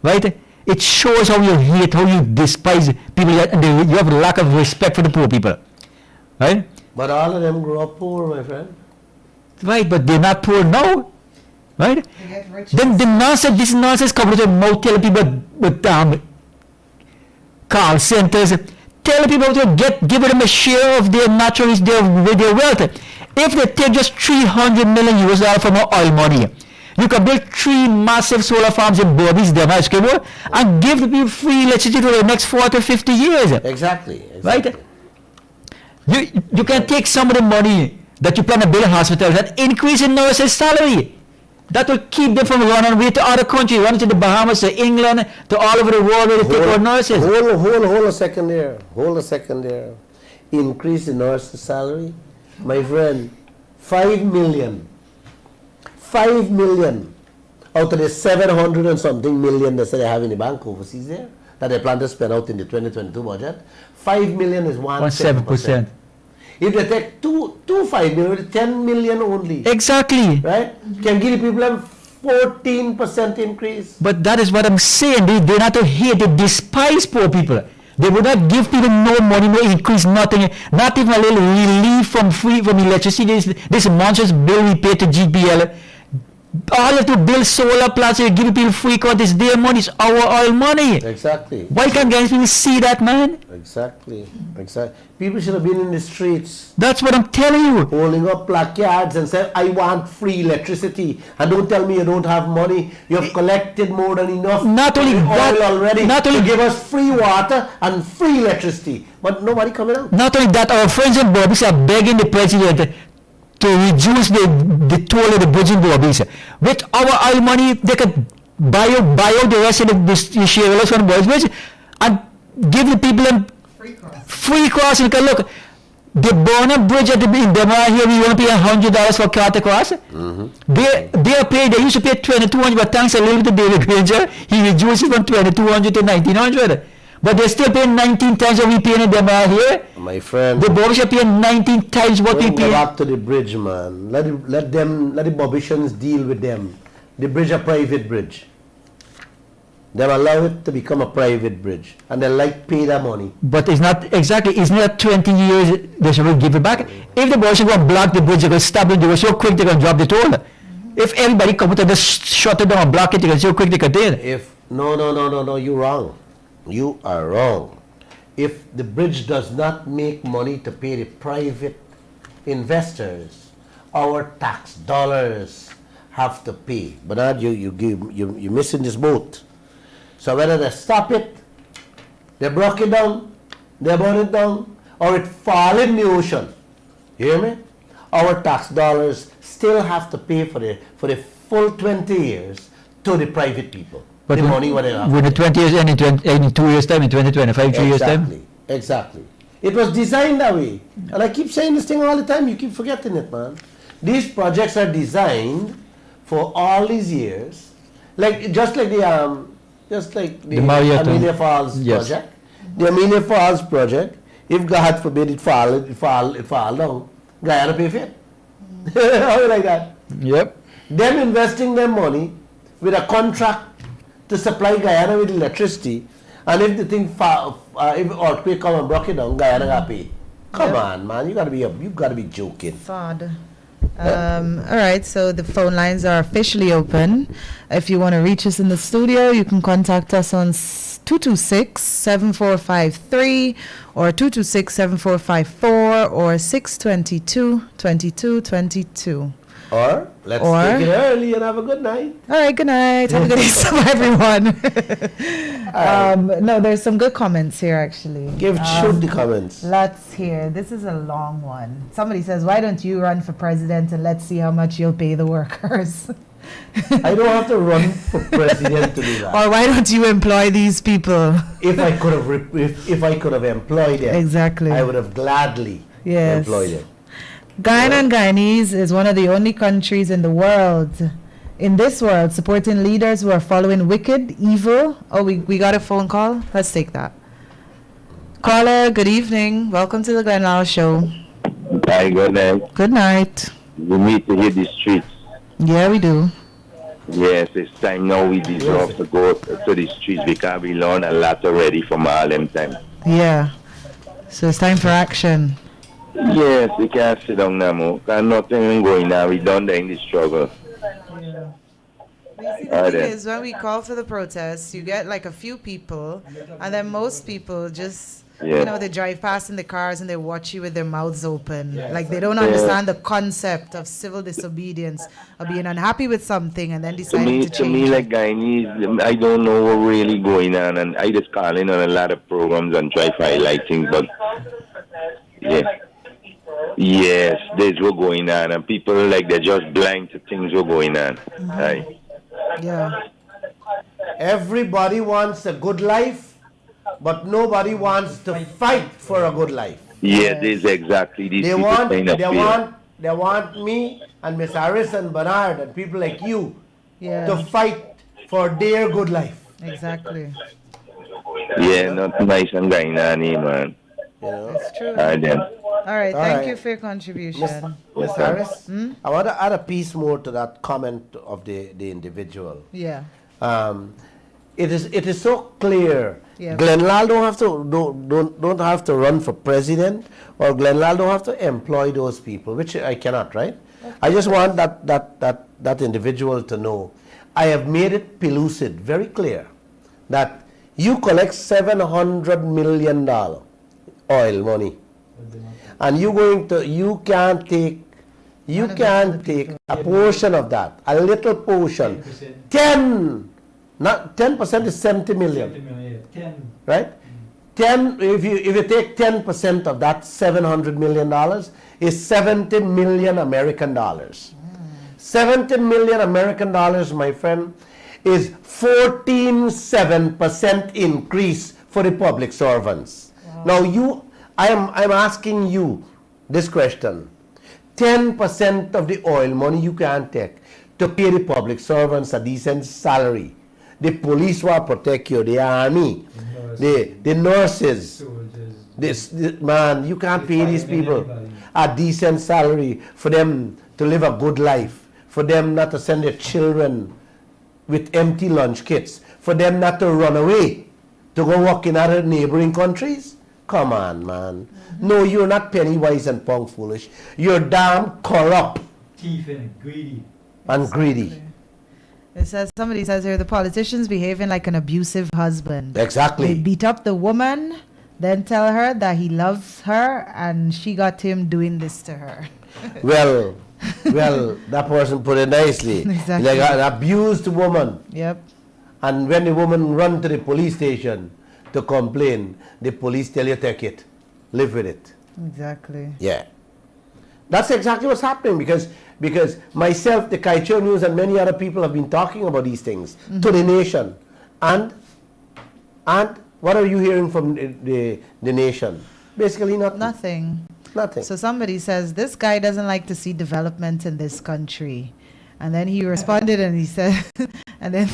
right? It shows how you hate, how you despise people, and you have a lack of respect for the poor people, right? But all of them grew up poor, my friend. Right, but they're not poor now, right? They get rich. Then the nonsense, this nonsense comes with mouth telling people with call centers, telling people to give them a share of their natural, their wealth. If they take just $300 million from our oil money, you can build 3 massive solar farms in Bobby's Dam, and give the people free electricity for the next 40, 50 years. Exactly. Right? You can take some of the money that you plan to build hospitals and increase in nurses' salary. That will keep them from running away to other countries, running to the Bahamas, to England, to all over the world where they take our nurses. Hold a second there. Hold a second there. Increase the nurse's salary? My friend, 5 million. 5 million out of the 700 and something million they say they have in the bank overseas there, that they plan to spend out in the 2022 budget. 5 million is 1.7%. If they take 5 million, 10 million only. Exactly. Right? Can give the people a 14% increase. But that is what I'm saying. They're not to hate, they despise poor people. They would not give people no money, no increase, nothing, not even a little relief from electricity. This monstrous bill we pay to GPL. All you have to build solar plants, you give people free court, it's their money, it's our oil money. Exactly. Why can't guys people see that, man? Exactly. People should have been in the streets That's what I'm telling you. holding up placards and saying, I want free electricity. And don't tell me you don't have money. You have collected more than enough Not only oil that- already not to only- give us free water and free electricity. But nobody coming out. Not only that, our friends in Bobbies are begging the president to reduce the toll of the bridge in Bobbies. With our oil money, they could buy out the rest of the shareholders from Bobbies Bridge and give the people free crossing. Because look, the Bonner Bridge in Demar here, we won't pay $100 for car to cross. They used to pay $2,200, but thanks a little to David Granger, he reduced it from $2,200 to $1,900. But they're still paying 19 times what we pay in Demar here. My friend. The Bobbies are paying 19 times what we Go pay. back to the bridge, man. Let the Bobbians deal with them. The bridge a private bridge. They allow it to become a private bridge, and they like pay that money. But it's not exactly, it's not 20 years they should give it back. If the boys are going to block the bridge, they're going to stop it, they were so quick they're going to drop the toll. If everybody come out and just shut it down and block it, they're so quick they can do it. No, you're wrong. You are wrong. If the bridge does not make money to pay the private investors, our tax dollars have to pay. Bernard, you're missing this boat. So whether they stop it, they broke it down, they burn it down, or it fall in the ocean, you hear me? Our tax dollars still have to pay for the full 20 years to the private people. But The money what they have. with the 20 years end in 2 years time, in 2025, 3 years time. Exactly. It was designed that way. And I keep saying this thing all the time, you keep forgetting it, man. These projects are designed for all these years, just like the Maria Amelia Falls Yes. project. The Amelia Falls project, if God forbid it fall down, Guyana pay for it. How you like that? Yep. Them investing their money with a contract to supply Guyana with electricity, and if the thing if earthquake come and broke it down, Guyana got paid. Come on, man, you gotta be joking. Sad. All right, so the phone lines are officially open. If you want to reach us in the studio, you can contact us on 226-7453 or 226-7454 or 622-2222. Or let's Or- take it early and have a good night. All right, good night. Have a good day, everyone. No, there's some good comments here, actually. Shoot the comments. Let's hear. This is a long one. Somebody says, why don't you run for president and let's see how much you'll pay the workers? I don't have to run for president to do that. Or why don't you employ these people? If I could have if I could have employed them, Exactly. I would have gladly Yes. employed them. Guyana and Guyanese is one of the only countries in the world, in this world, supporting leaders who are following wicked, evil. Oh, we got a phone call? Let's take that. Caller, good evening. Welcome to the Glenn Lall Show. Hi, good night. Good night. We need to hit the streets. Yeah, we do. Yes, it's time now we deserve to go to the streets because we learned a lot already from all them time. Yeah. So it's time for action. Yes, we can't sit down now more. Because nothing going on. We done there in the struggle. Yeah. But you see, Alright the thing then. is, when we call for the protests, you get like a few people, and then most people just, Yeah. they drive past in the cars and they watch you with their mouths open. Like they don't understand the concept of civil disobedience, of being unhappy with something and then deciding to To change. me, it. like Guyanese, I don't know what really going on, and I just call in on a lot of programs and try to highlight things, but yeah. Yes, there's what going on, and people like they're just blind to things what going on. Right. Yeah. Everybody wants a good life, but nobody wants to fight for a good life. Yeah, this exactly these They people want, kind of feel. they want me and Miss Harris and Bernard and people like you Yeah. to fight for their good life. Exactly. Yeah, not nice and Guyana, man. You know? It's true. Then. All right. All Thank right. you for your contribution. Miss Harris, I want to add a piece more to that comment of the individual. Yeah. It is so clear. Yeah. Glenn Lall don't have to run for president, or Glenn Lall don't have to employ those people, which I cannot, right? I just want that individual to know. I have made it pellucid, very clear, that you collect $700 million oil money, and you can't take a portion of that, a little portion. 10% is 70 million. Right? 10, if you take 10% of that $700 million is 70 million American dollars. 70 million American dollars, my friend, is 14.7% increase for the public servants. Wow. Now I'm asking you this question. 10% of the oil money you can take to pay the public servants a decent salary. The police will protect you, the army, the nurses. Man, you can't pay these people a decent salary for them to live a good life, for them not to send their children with empty lunch kits, for them not to run away to go work in other neighboring countries. Come on, man. No, you're not penny wise and pound foolish. You're damn corrupt. Thief and greedy. And greedy. It says, somebody says here, the politicians behaving like an abusive husband. Exactly. They beat up the woman, then tell her that he loves her, and she got him doing this to her. Well, that person put it nicely. Exactly. Like an abused woman. Yep. And when the woman run to the police station to complain, the police tell you, take it, live with it. Exactly. Yeah. That's exactly what's happening, because myself, the Kaieteur News, and many other people have been talking about these things to the nation. And what are you hearing from the nation? Basically nothing. Nothing. So somebody says, this guy doesn't like to see development in this country. And then he responded and he said, and then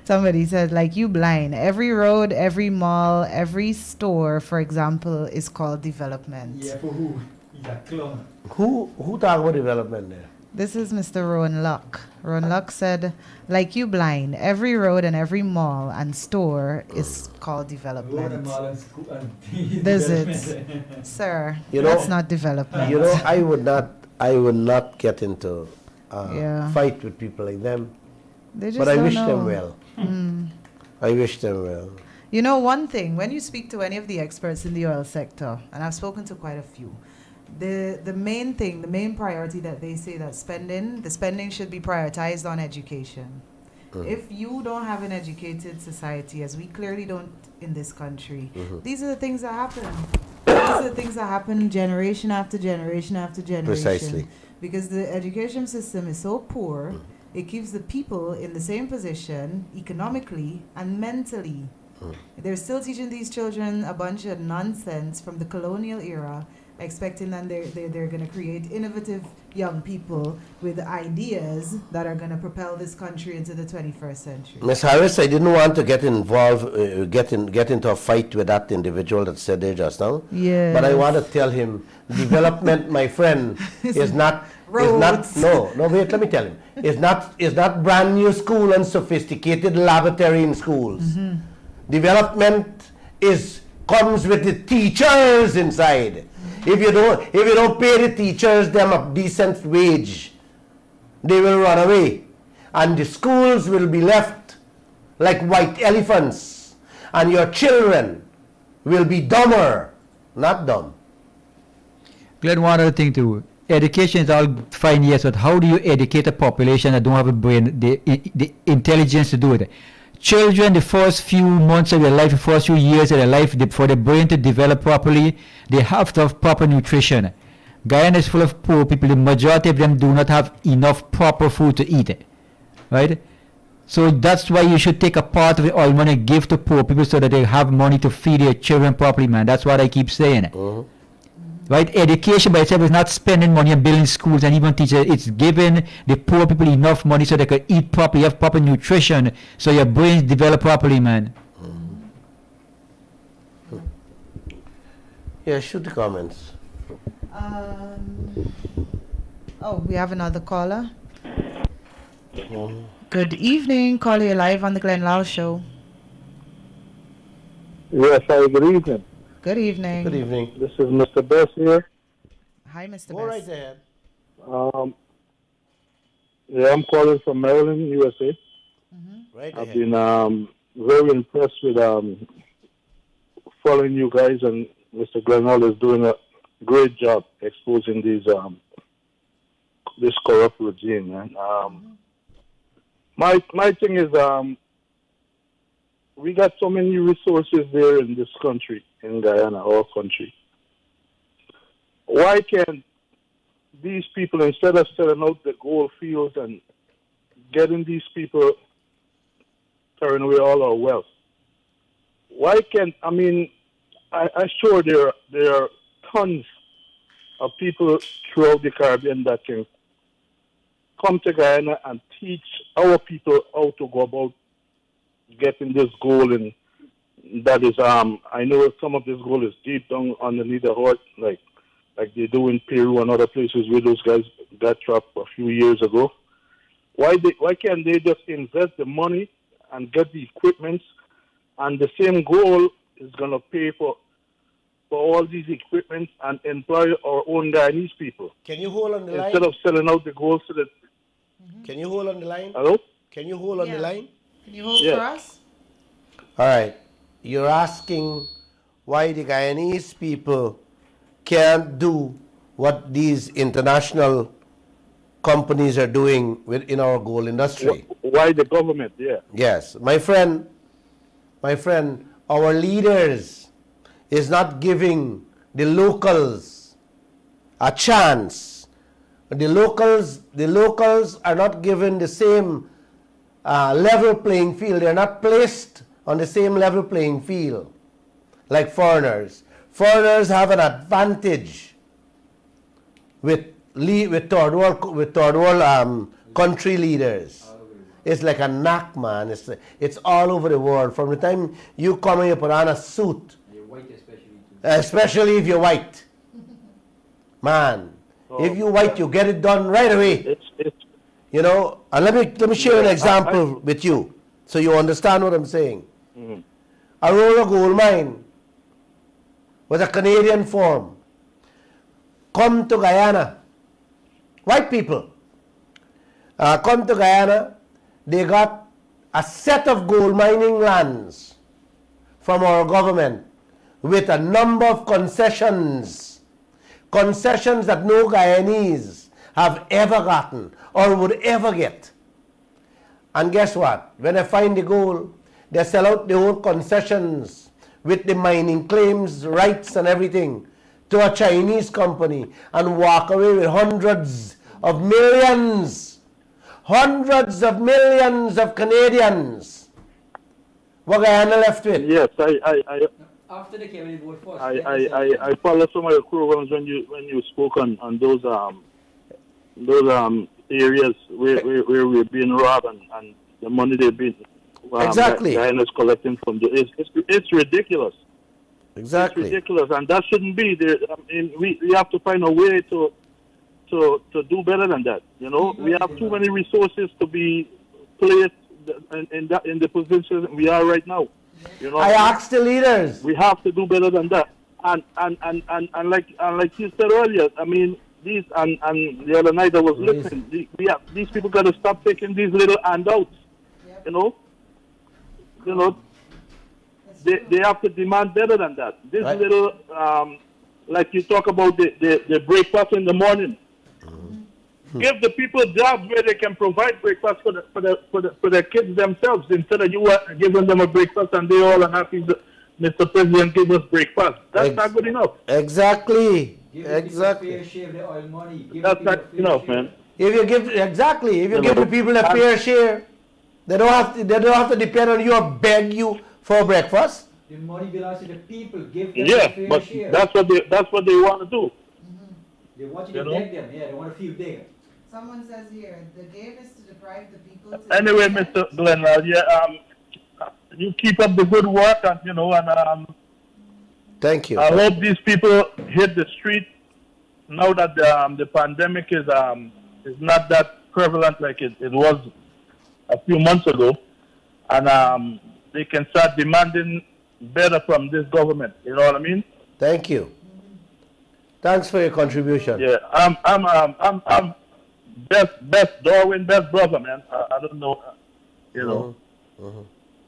somebody said, like, you blind. Every road, every mall, every store, for example, is called development. Yeah, for who? He's a clown. Who talk about development there? This is Mr. Rowan Luck. Rowan Luck said, like you blind, every road and every mall and store is called development. Road and mall and school and Visit. Sir, You know- that's not development. You know, I would not get into Yeah. fight with people like them. They just But I don't wish know. them well. I wish them well. You know, one thing, when you speak to any of the experts in the oil sector, and I've spoken to quite a few, the main priority that they say that the spending should be prioritized on education. If you don't have an educated society, as we clearly don't in this country, these are the things that happen. These are the things that happen generation after generation after generation. Precisely. Because the education system is so poor, it keeps the people in the same position economically and mentally. They're still teaching these children a bunch of nonsense from the colonial era, expecting that they're going to create innovative young people with ideas that are going to propel this country into the 21st century. Ms. Harris, I didn't want to get involved, get into a fight with that individual that said there just now. Yeah. But I want to tell him, development, my friend, is not. Roads. No, wait, let me tell him. It's not brand new school and sophisticated laboratory in schools. Development comes with the teachers inside. If you don't pay the teachers them a decent wage, they will run away, and the schools will be left like white elephants, and your children will be dumber, not dumb. Glenn, one other thing too. Education is all fine, yes, but how do you educate a population that don't have a brain, the intelligence to do it? Children, the first few months of their life, the first few years of their life, for the brain to develop properly, they have to have proper nutrition. Guyana is full of poor people. The majority of them do not have enough proper food to eat, right? So that's why you should take a part of the oil money and give to poor people so that they have money to feed their children properly, man. That's what I keep saying. Right? Education by itself is not spending money on building schools and even teachers. It's giving the poor people enough money so they can eat properly, have proper nutrition, so your brains develop properly, man. Yeah, shoot the comments. Oh, we have another caller. Good evening. Call you live on the Glenn Lall Show. Yes, hi, good evening. Good evening. Good evening. This is Mr. Bess here. Hi, Mr. Go Best. right ahead. Yeah, I'm calling from Maryland, USA. Right I've ahead. been very impressed with following you guys, and Mr. Glenn is doing a great job exposing this corrupt regime, man. My thing is, we got so many resources there in this country, in Guyana, our country. Why can't these people, instead of selling out the gold fields and getting these people turn away all our wealth, why can't, I'm sure there are tons of people throughout the Caribbean that can come to Guyana and teach our people how to go about getting this gold, and that is I know some of this gold is deep down underneath the earth, like they do in Peru and other places where those guys got trapped a few years ago. Why can't they just invest the money and get the equipment, and the same gold is gonna pay for all these equipment and employ our own Guyanese people? Can you hold on the line? Instead of selling out the gold to the... Can you hold on the line? Hello? Can you hold on the line? Can you hold for us? All right. You're asking why the Guyanese people can't do what these international companies are doing in our gold industry. Why the government? Yeah. Yes. My friend, our leaders is not giving the locals a chance. The locals are not given the same level playing field. They're not placed on the same level playing field like foreigners. Foreigners have an advantage with third world country leaders. It's like a knack, man. It's all over the world. From the time you come and you put on a suit, especially if you're white, man. If you're white, you get it done right away. You know. And let me share an example with you, so you understand what I'm saying. Aurora Gold Mine was a Canadian firm. Come to Guyana. White people come to Guyana. They got a set of gold mining lands from our government with a number of concessions. Concessions that no Guyanese have ever gotten or would ever get. And guess what? When they find the gold, they sell out the whole concessions with the mining claims, rights and everything to a Chinese company and walk away with hundreds of millions of Canadians. What Guyana left with? Yes, After they came in vote first. I follow some of your programs when you spoke on those areas where we're being robbed and the money they've been exactly. Guyana's collecting from it's ridiculous. Exactly. It's ridiculous, and that shouldn't be there. We have to find a way to do better than that. You know, we have too many resources to be placed in the position we are right now. You know, I asked the leaders. We have to do better than that. And like you said earlier, these and the other night I was listening. These people got to stop taking these little handouts. You know, they have to demand better than that. This right. little, like you talk about the breakfast in the morning. Give the people jobs where they can provide breakfast for their kids themselves, instead of you giving them a breakfast and they all are happy. Mr. President, give us breakfast. That's not good enough. Exactly. Give exactly. fair share of the oil money. That's not enough, man. If you give the people a fair share, they don't have to depend on you or beg you for breakfast. The money belongs to the people. Give them a fair but share. that's what they want to do. They want you to beg them. Yeah, they want to feel bigger. Someone says here, the game is to deprive the people. Anyway, Mr. Glenn, you keep up the good work, and thank you. I hope these people hit the street now that the pandemic is not that prevalent like it was a few months ago, and they can start demanding better from this government. You know what I mean? Thank you. Thanks for your contribution. Yeah, I'm best Darwin, best brother, man. I don't know, you know.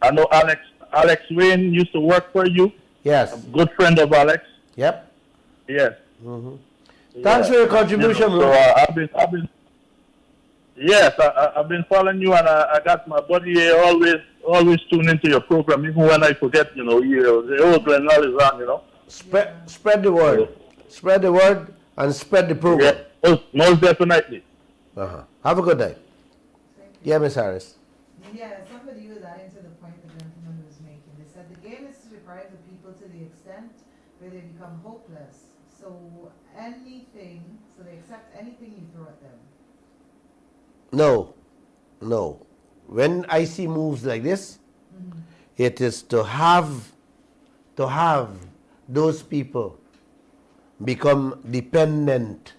I know Alex Wayne used to work for you. Yes. A good friend of Alex. Yep. Yes. Thanks for your contribution, So bro. I've been. Yes, I've been following you, and I got my buddy here always tune into your program, even when I forget, you know, the old Glenall is on, you know. Spread the word. Spread the word and spread the program. Yeah, most definitely. Have a good day. Yeah, Miss Harris. Yeah, somebody was adding to the point the gentleman was making. They said the game is to deprive the people to the extent where they become hopeless. So they accept anything you throw at them. No. When I see moves like this, it is to have those people become dependent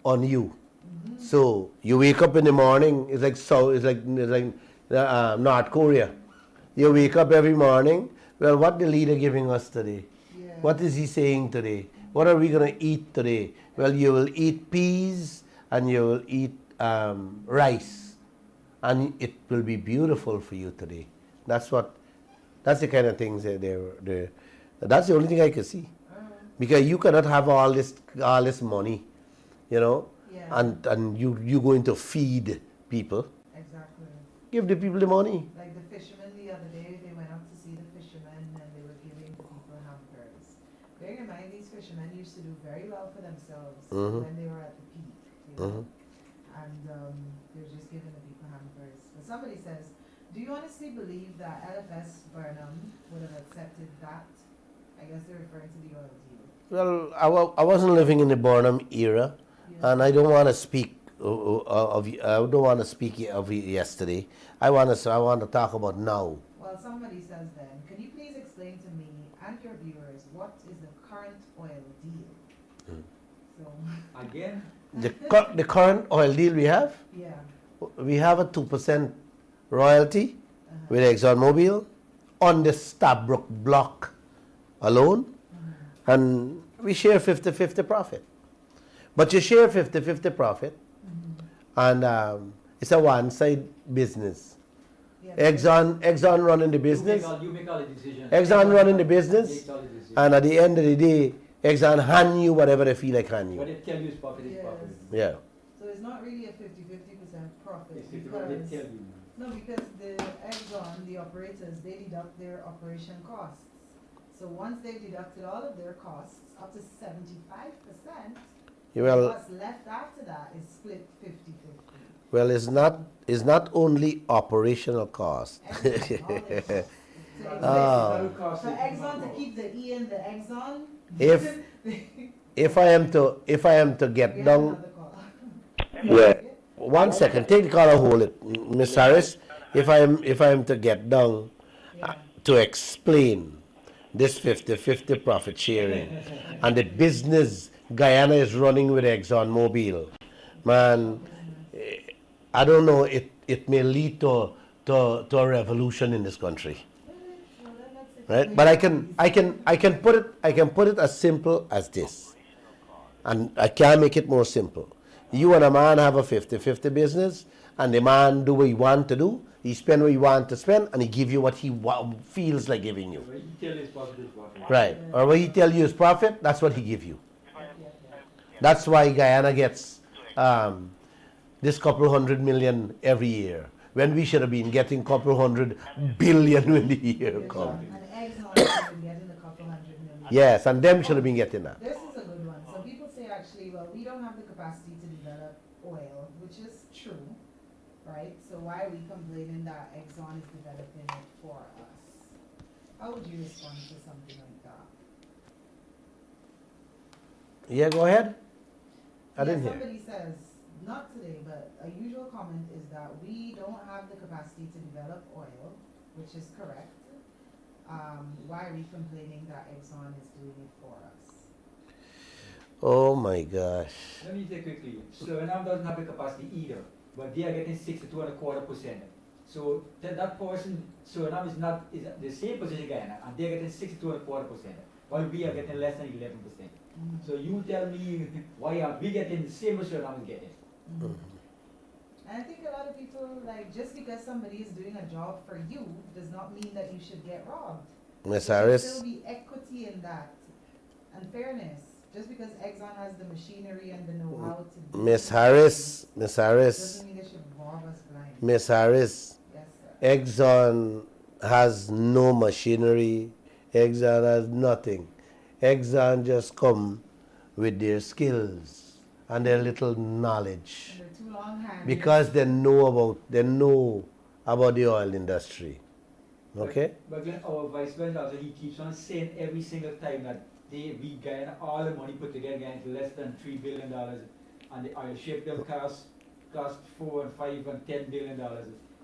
on you. So you wake up in the morning. It's like North Korea. You wake up every morning. Well, what the leader giving us today? Yeah. What is he saying today? What are we going to eat today? Well, you will eat peas and you will eat rice, and it will be beautiful for you today. That's the kind of things that's the only thing I can see, because you cannot have all this money, you know, and you going to feed people. Exactly. Give the people the money. Like the fishermen the other day, they went up to see the fishermen and they were giving the people hamburgers. Bear in mind, these fishermen used to do very well for themselves when they were at the peak, you know? And they were just giving the people hamburgers. But somebody says, do you honestly believe that LFS Burnham would have accepted that? I guess they're referring to the oil deal. Well, I wasn't living in the Burnham era, and I don't want to speak of yesterday. I want to talk about now. Well, somebody says then, can you please explain to me and your viewers what is the current oil deal? So again, the current oil deal we have. Yeah. We have a 2% royalty with ExxonMobil on the Stabroek block alone, and we share 50-50 profit. But you share 50-50 profit, and it's a one-side business. Yeah, Exxon running the business. You make all the decisions. Exxon running the business, and at the end of the day, Exxon hand you whatever they feel like hand you. What they tell you is profit is profit. Yeah. So it's not really a 50-50% profit. It's 50 what they tell you. No, because the Exxon, the operators, they deduct their operation costs. So once they've deducted all of their costs, up to 75%, what's left after that is split 50-50. Well, it's not only operational cost. For Exxon to keep the E in the Exxon. If I am to get down. Yeah. 1 second. Take the call and hold it, Miss Harris. If I am to get down to explain this 50-50 profit sharing and the business Guyana is running with ExxonMobil, man, I don't know. It may lead to a revolution in this country, right? But I can put it as simple as this, and I can't make it more simple. You and a man have a 50-50 business, and the man do what he want to do. He spend what he want to spend, and he give you what he feels like giving you. What he tell you is profit. Right. Or what he tell you is profit, that's what he give you. That's why Guyana gets this couple $100 million every year, when we should have been getting couple $100 billion when the year comes. And Exxon should have been getting a couple $100 million. Yes, and them should have been getting that. This is a good one. Some people say actually, well, we don't have the capacity to develop oil, which is true, right? So why are we complaining that Exxon is developing it for us? How would you respond to something like that? Yeah, go ahead. I didn't hear. Somebody says, not today, but a usual comment is that we don't have the capacity to develop oil, which is correct. Why are we complaining that Exxon is doing it for us? Oh my gosh. Let me say quickly. Suriname doesn't have the capacity either, but they are getting 62.25%. So that portion, Suriname is the same position Guyana, and they're getting 62.25%. while we are getting less than 11%. So you tell me why are we getting the same as Suriname is getting? And I think a lot of people, like, just because somebody is doing a job for you does not mean that you should get robbed. Miss There Harris. should still be equity in that and fairness. Just because Exxon has the machinery and the know-how to do Miss it Harris. doesn't mean they should rob us blind. Miss Harris. Yes, sir. Exxon has no machinery. Exxon has nothing. Exxon just come with their skills and their little knowledge And they're too long-handed. because they know about the oil industry. Okay? But then our vice president also, he keeps on saying every single time that we Guyana, all the money put together, Guyana is less than $3 billion, and the oil ship them cost $4 and $5 and $10 billion.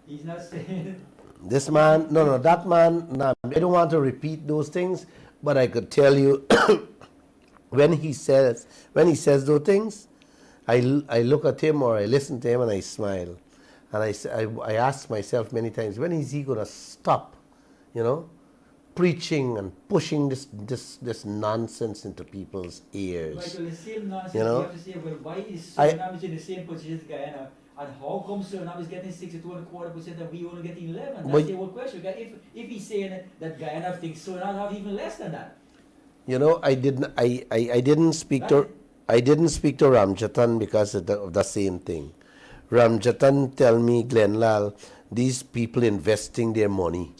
He's not saying. This man, that man, I don't want to repeat those things, but I could tell you when he says those things, I look at him or I listen to him and I smile. And I ask myself many times, when is he going to stop, preaching and pushing this nonsense into people's ears? Michael, the same nonsense you have to say, well, why is Suriname in the same position as Guyana? And how come Suriname is getting 62.25% and we only getting 11? That's the whole question. If he's saying that Guyana thinks Suriname have even less than that. I didn't speak to Ramjatan because of the same thing. Ramjatan tell me, Glenn Lall, these people investing their money.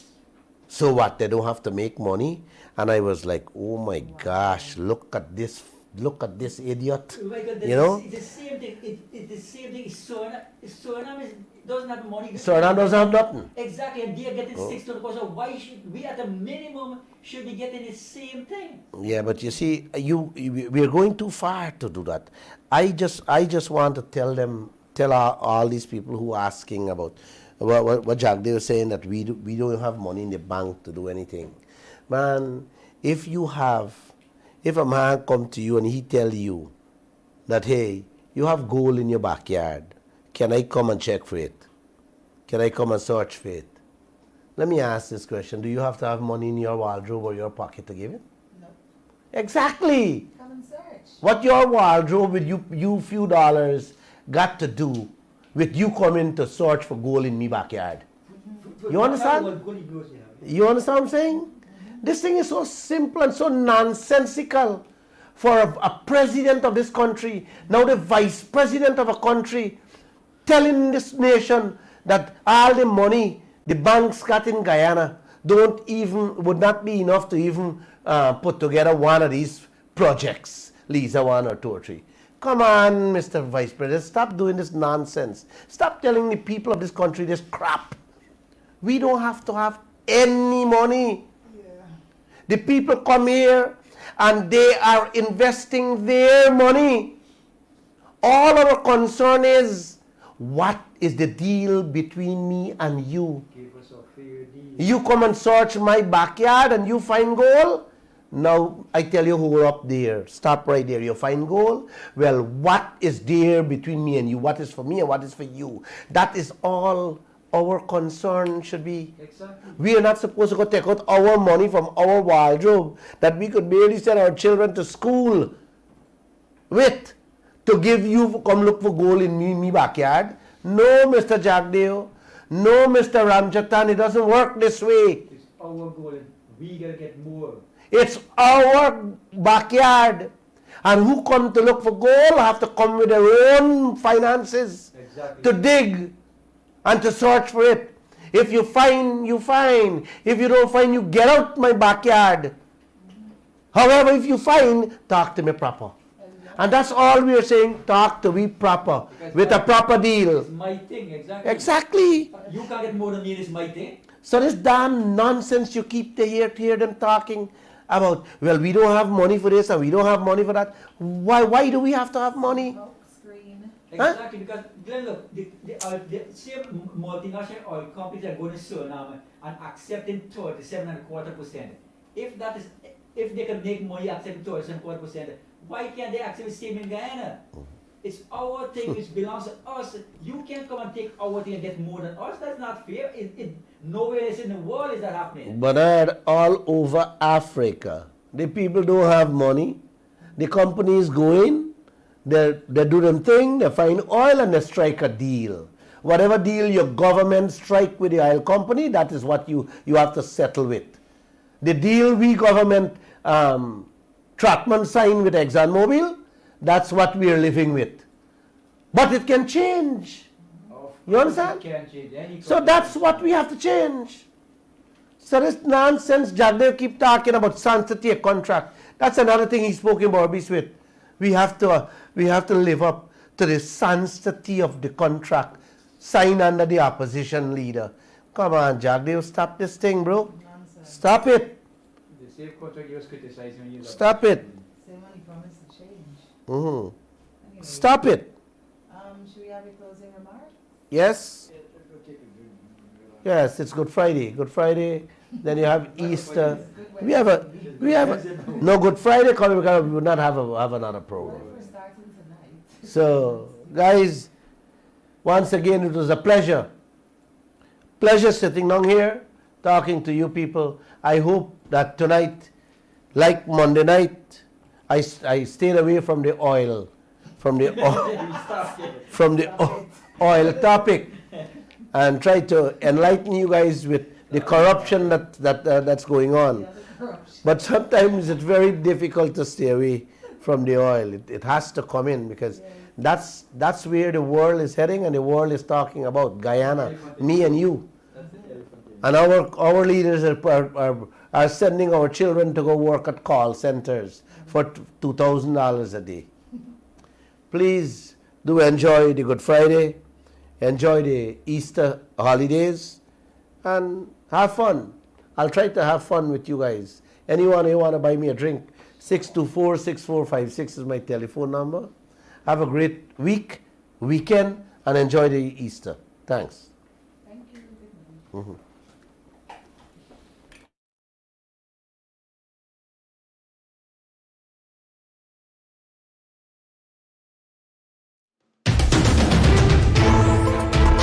So what? They don't have to make money? And I was like, oh my gosh, look at this idiot. It's the same thing. It's the same thing. Suriname doesn't have money. Suriname doesn't have nothing. Exactly, and they are getting 6%. Why should we, at a minimum, should be getting the same thing? Yeah, but you see, we are going too far to do that. I just want to tell all these people who are asking about what Jack they were saying, that we don't have money in the bank to do anything. Man, if a man come to you and he tell you that, hey, you have gold in your backyard, can I come and check for it? Can I come and search for it? Let me ask this question. Do you have to have money in your wardrobe or your pocket to give it? No. Exactly. Come and search. What your wardrobe with you few dollars got to do with you coming to search for gold in me backyard? You understand? You understand what I'm saying? This thing is so simple and so nonsensical for a president of this country, now the vice president of a country, telling this nation that all the money the banks got in Guyana would not be enough to even put together one of these projects, Lisa 1 or 2 or 3. Come on, Mr. Vice President, stop doing this nonsense. Stop telling the people of this country this crap. We don't have to have any money. The people come here and they are investing their money. All our concern is, what is the deal between me and you? Give us a fair deal. You come and search my backyard and you find gold? Now, I tell you who are up there. Stop right there. You find gold? Well, what is there between me and you? What is for me and what is for you? That is all our concern should be. Exactly. We are not supposed to go take out our money from our wardrobe that we could barely send our children to school with, to give you come look for gold in me backyard. No, Mr. Jagdeo. No, Mr. Ramjatan. It doesn't work this way. It's our goal. We gotta get more. It's our backyard. And who come to look for gold have to come with their own finances to dig and to search for it. If you find, you find. If you don't find, you get out my backyard. However, if you find, talk to me proper. And that's all we are saying, talk to me proper, Because with a proper deal. It's my thing, exactly. Exactly. You can't get more than me, it's my thing. So this damn nonsense you keep to hear them talking about, well, we don't have money for this and we don't have money for that. Why do we have to have money? Exactly, because then look, the same multinational oil companies are going to Suriname and accepting 37.25%. If they can make money accepting 37.25%, why can't they accept the same in Guyana? It's our thing, it belongs to us. You can't come and take our thing and get more than us. That's not fair. Nowhere else in the world is that happening. Bernard, all over Africa, The people don't have money. The companies go in, they do them thing, they find oil and they strike a deal. Whatever deal your government strike with the oil company, that is what you have to settle with. The deal we government Trackman signed with ExxonMobil, that's what we are living with. But it can change. You understand? So that's what we have to change. So this nonsense, Jagdev keep talking about sanctity of contract. That's another thing he's spoken about with. We have to live up to the sanctity of the contract signed under the opposition leader. Come on, Jagdev, stop this thing, bro. Stop it. The safe contract you was criticizing when you Stop it. Same money promised to change. Mhm. Anyway, Stop it. should we have a closing remark? Yes. Yes, it's Good Friday. Good Friday. Then you have Easter. We have a no Good Friday because we will not have another program. We're starting tonight. So, guys, once again, it was a pleasure. Pleasure sitting down here, talking to you people. I hope that tonight, like Monday night, I stayed away from the oil, from the oil topic, and try to enlighten you guys with the corruption that's going on. But sometimes it's very difficult to stay away from the oil. It has to come in because that's where the world is heading, and the world is talking about Guyana, me and you. And our leaders are sending our children to go work at call centers for $2,000 a day. Please do enjoy the Good Friday, enjoy the Easter holidays, and have fun. I'll try to have fun with you guys. Anyone who want to buy me a drink, 624-6456 is my telephone number. Have a great weekend, and enjoy the Easter. Thanks. Thank you. Good night.